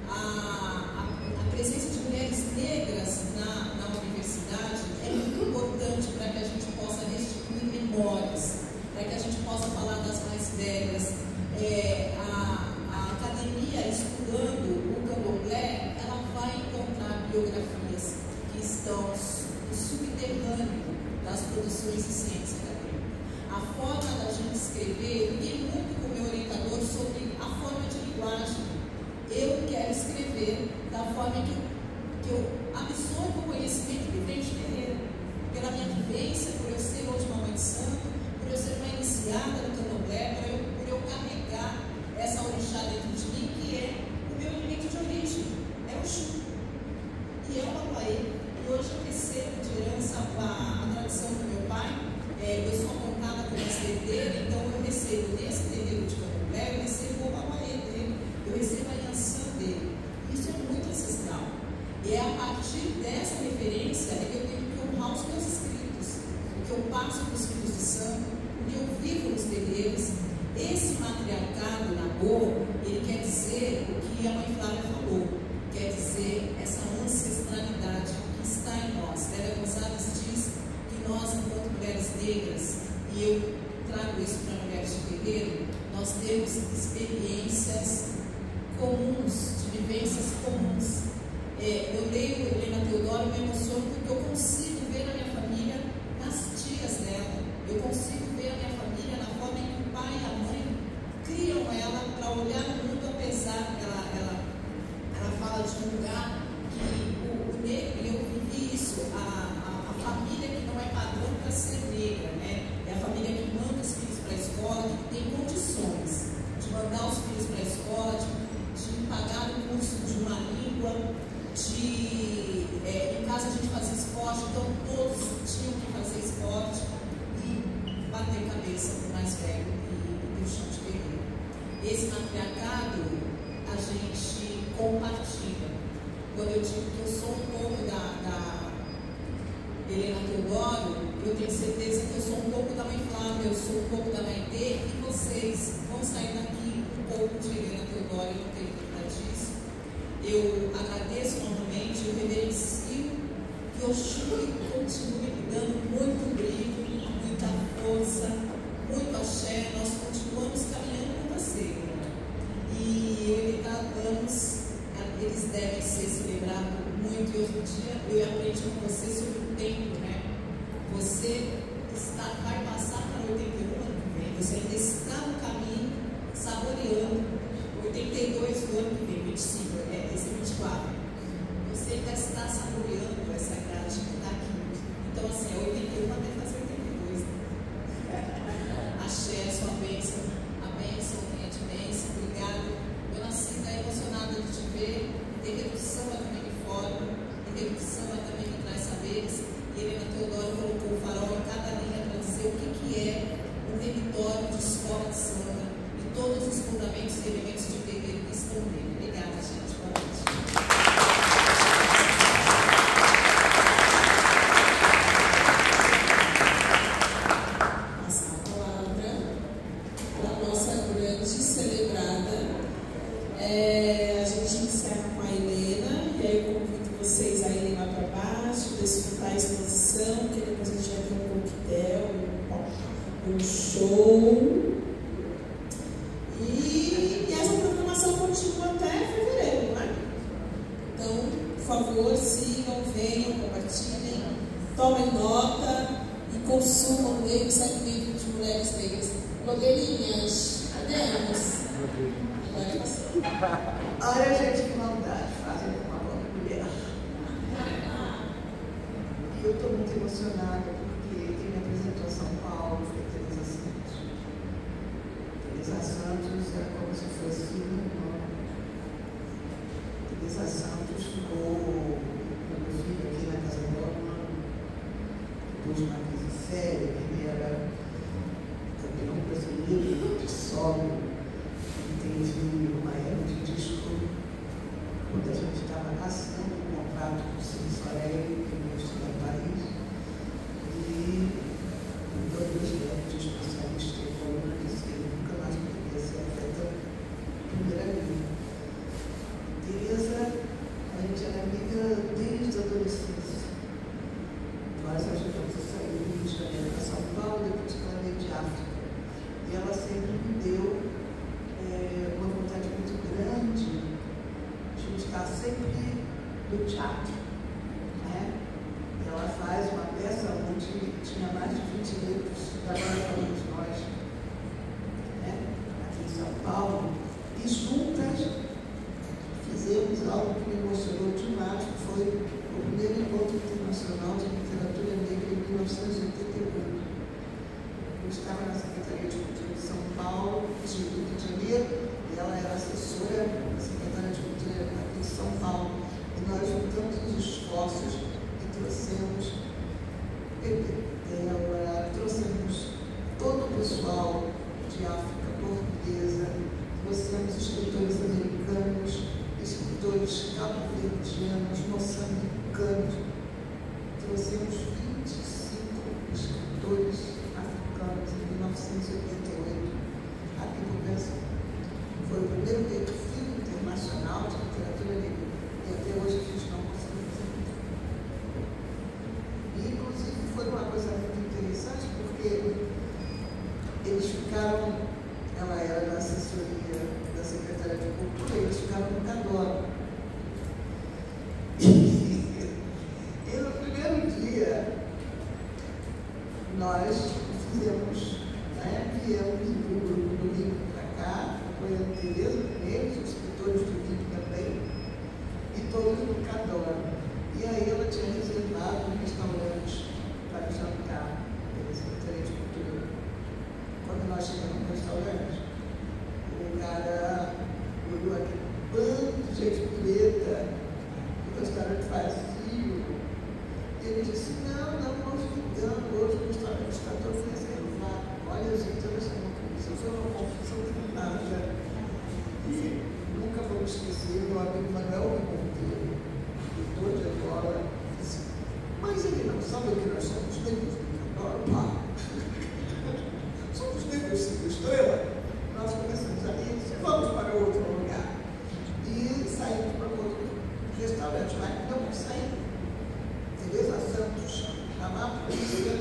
A presença de mulheres negras na universidade é muito importante para que a gente possa restituir memórias, para que a gente possa falar das mais velhas. A academia, estudando o candomblé, ela vai encontrar biografias que estão no subterrâneo das produções de ciência acadêmica. A forma da gente escrever, eu liguei muito com o meu orientador sobre a forma de linguagem. Eu quero escrever da forma que eu absorvo o conhecimento que vem de terreiro, pela minha vivência, por eu ser hoje uma mãe de santo, por eu ser uma iniciada no candomblé, por eu carregar essa orixá dentro de mim, que é o meu elemento de origem, é o Xu. E é o Babaê. E hoje eu recebo de herança a tradição do meu pai. Eu sou apontada como herdeira, então eu recebo nesse terreiro de candomblé, eu recebo o Babaê dele, eu recebo a Yansan dele. Isso é muito ancestral. E é a partir dessa referência que eu tenho que honrar os meus escritos, o que eu passo para os filhos de santo, o que eu vivo nos terreiros. Esse matriarcado na dor, ele quer dizer o que a mãe Flávia falou, quer dizer essa ancestralidade que está em nós. Lélia Gonçalves diz que nós, enquanto mulheres negras, e eu trago isso para mulheres de terreiro, nós temos experiências comuns, de vivências comuns. Eu leio Helena Teodoro e me emociono porque eu consigo ver a minha família nas tias dela. Eu consigo ver a minha família na forma em que o pai e a mãe criam ela para olhar o mundo, apesar que ela fala de um lugar que o negro, e eu vivi isso, a família que não é padrão para ser negra, né? É a família que manda os filhos para a escola, que tem condições de mandar os filhos para a escola, de pagar o curso de uma língua, em casa a gente fazia esporte, então todos tinham que fazer esporte e bater cabeça com o mais velho e o chão de terreiro. Esse matriarcado a gente compartilha. Quando eu digo que eu sou um pouco da Helena Teodoro, eu tenho certeza que eu sou um pouco da mãe Flávia, eu sou um pouco da mãe T, e vocês vão sair daqui um pouco de Helena Teodoro, eu não tenho dúvida disso. Eu agradeço novamente, eu reverencio que o Xu continue me dando muito brilho, muita força, muito axé. Nós continuamos caminhando com você, e 80 anos eles devem ser celebrados muito. E hoje em dia eu aprendi com você sobre o tempo, né? Você vai passar para 81 ano que vem, você ainda está no caminho, saboreando 82 do ano que vem, 25, esse é 24. Você ainda está saboreando essa idade que está aqui. Então, assim, é 81 até fazer 82. Né? Axé, sua bênção, a bênção, tenha de bênção, obrigado. Dona Cida, emocionada de te ver. Terreiro de samba também me forma, terreiro de samba também me traz saberes. E Helena Teodoro colocou o farol em cada linha para dizer o que é um território de escola de samba e todos os fundamentos e elementos de terreiro que estão nele. Obrigada, gente. Boa noite. Passar a palavra para a nossa grande celebrada. A gente encerra com a Helena, e aí eu convido vocês a irem lá para baixo, desfrutar a exposição, que depois a gente vai ter um coquetel, um show. E essa programação continua até fevereiro, né? Então, por favor, sigam, venham, compartilhem, tomem nota e consumam o segmento de mulheres negras. Blogueirinhas, adeus. Olha, gente, que maldade, fazem com uma boa mulher. E eu estou muito emocionada porque quem me apresentou a São Paulo foi Teresa Santos. Teresa Santos é como se fosse uma irmã. Teresa Santos ficou, quando eu fico aqui na Casa Nova, depois Marquês de Féria, que era campeão brasileiro de solo, e teve uma época de disco, quando a gente estava assinando um contrato com o Cine Sorelli, que é o ministro do país, e o dono de especialista em coluna disse que ele nunca mais poderia ser atleta primeira linha. Tereza, a gente era amiga desde a adolescência. Nós ajudamos a sair do Rio de Janeiro para São Paulo, depois que ela veio de África. E ela sempre me deu uma vontade muito grande de estar sempre no teatro. Né? Ela faz uma peça onde tinha mais de 20 livros, agora falamos nós, né? Aqui em São Paulo, e juntas fizemos algo que me emocionou demais, que foi o primeiro encontro internacional de literatura negra em 1988. Eu estava na Secretaria de Cultura de São Paulo, de Rio de Janeiro, e ela era assessora da Secretaria de Cultura aqui de São Paulo. E nós juntamos os esforços e trouxemos trouxemos todo o pessoal de África portuguesa, trouxemos escritores americanos, escritores cabo-verdianos, moçambicanos, trouxemos 25 escritores africanos em 1988, aqui no Brasil. Foi o primeiro perfil internacional de literatura negra, e até hoje a gente não conseguiu fazer muito. E, inclusive, foi uma coisa muito interessante, porque eles ficaram, ela era da assessoria da Secretaria de Cultura, eles ficaram no Cadoro. E no primeiro dia, nós fizemos, viemos do grupo do Rio para cá, apoiando Tereza com eles, os escritores do Rio também, e todos no Cadoro. E aí ela tinha reservado um restaurante para jantar pela Secretaria de Cultura. Quando nós chegamos no restaurante, o cara olhou aquele bando de gente preta, o restaurante vazio, e ele disse, não, nós ficamos, hoje o restaurante está todo reservado. Olha, gente, olha só, isso foi uma confusão danada. E nunca vou esquecer meu amigo Manuel Monteiro, doutor de agora, disse, mas ele não sabe que nós somos negros do Cadoro, pá. Somos negros cinco estrelas. Nós começamos a ir, disse, vamos para outro lugar. E saímos para outro restaurante, mas não saímos. Tereza Santos chamar a polícia,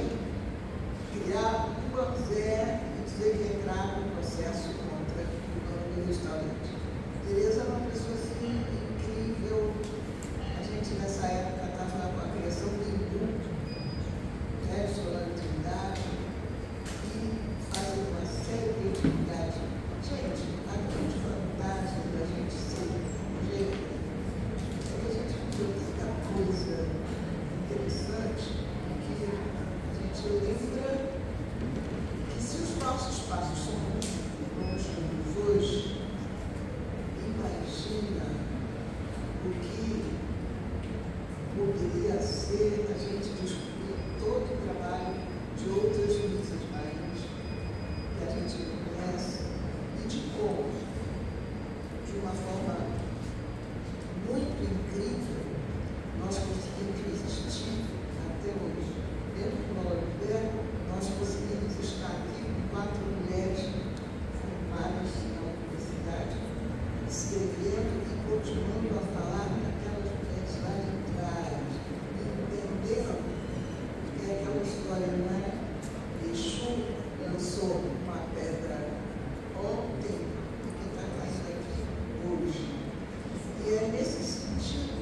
criar um banzé e dizer que entrar no processo contra o dono do restaurante. Tereza é uma pessoa assim incrível. A gente nessa época estava com a criação do indulto, né, de solenidade, e fazendo uma série de atividades. Gente, a grande vantagem da gente ser jeito é que a gente viu tanta coisa interessante que a gente lembra que se os nossos passos são muito bons hoje, imagina o que poderia ser a gente descobrir todo o trabalho de outras misas rainhas que a gente conhece e de como, de uma forma muito incrível, nós conseguimos existir até hoje. Dentro do Paulo Alberto, nós conseguimos estar aqui com 4 mulheres formadas na universidade, escrevendo e continuando a falar daquelas mulheres lá de trás, entendendo que é aquela história, não é? Exu lançou uma pedra ontem e que está caindo aqui hoje. E é nesse sentido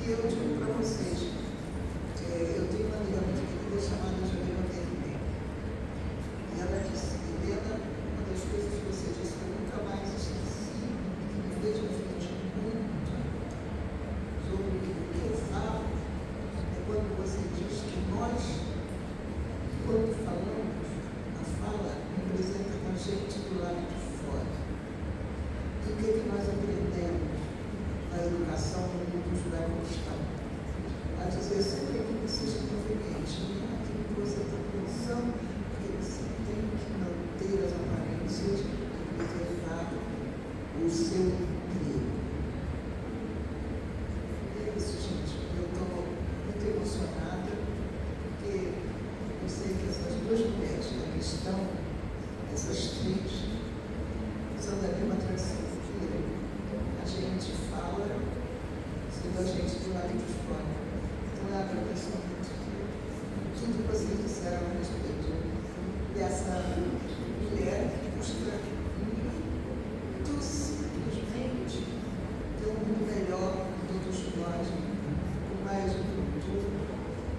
que eu digo para vocês, eu tenho uma amiga muito querida chamada Juliana Derribem. E ela disse, Helena, uma das coisas que você disse que eu nunca mais esqueci, que me fez refletir muito sobre o que eu falo, é quando você diz que nós, quando falamos, a fala representa a gente do lado de fora. E o que nós aprendemos na educação no mundo judaico-cristão? A dizer sempre aquilo que seja conveniente, não aquilo que questão, essas três são da mesma tradição que a gente fala sendo a gente do lado de fora. Então é a proteção de tudo que vocês disseram a respeito dessa mulher que busca dos meios de ter um mundo melhor para todos nós, com mais juventude,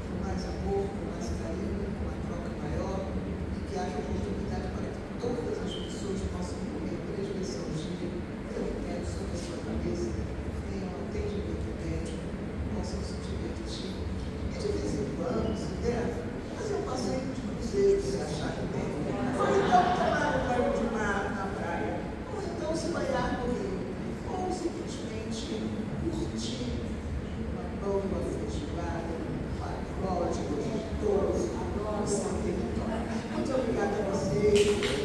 com mais amor, com mais carinho, com uma troca maior, e que haja oportunidade para que todas as pessoas possam comer 3 vezes ao dia, ter um teto sobre a sua cabeça, tenham um atendimento médico, possam se divertir. E de vez em quando, se der, fazer um passeio de cruzeiro, se achar que tem. Ou então tomar um banho de mar na praia, ou então se banhar no rio, ou simplesmente curtir uma boa feijoada, um pagode gostoso, no seu território. Muito obrigada a vocês.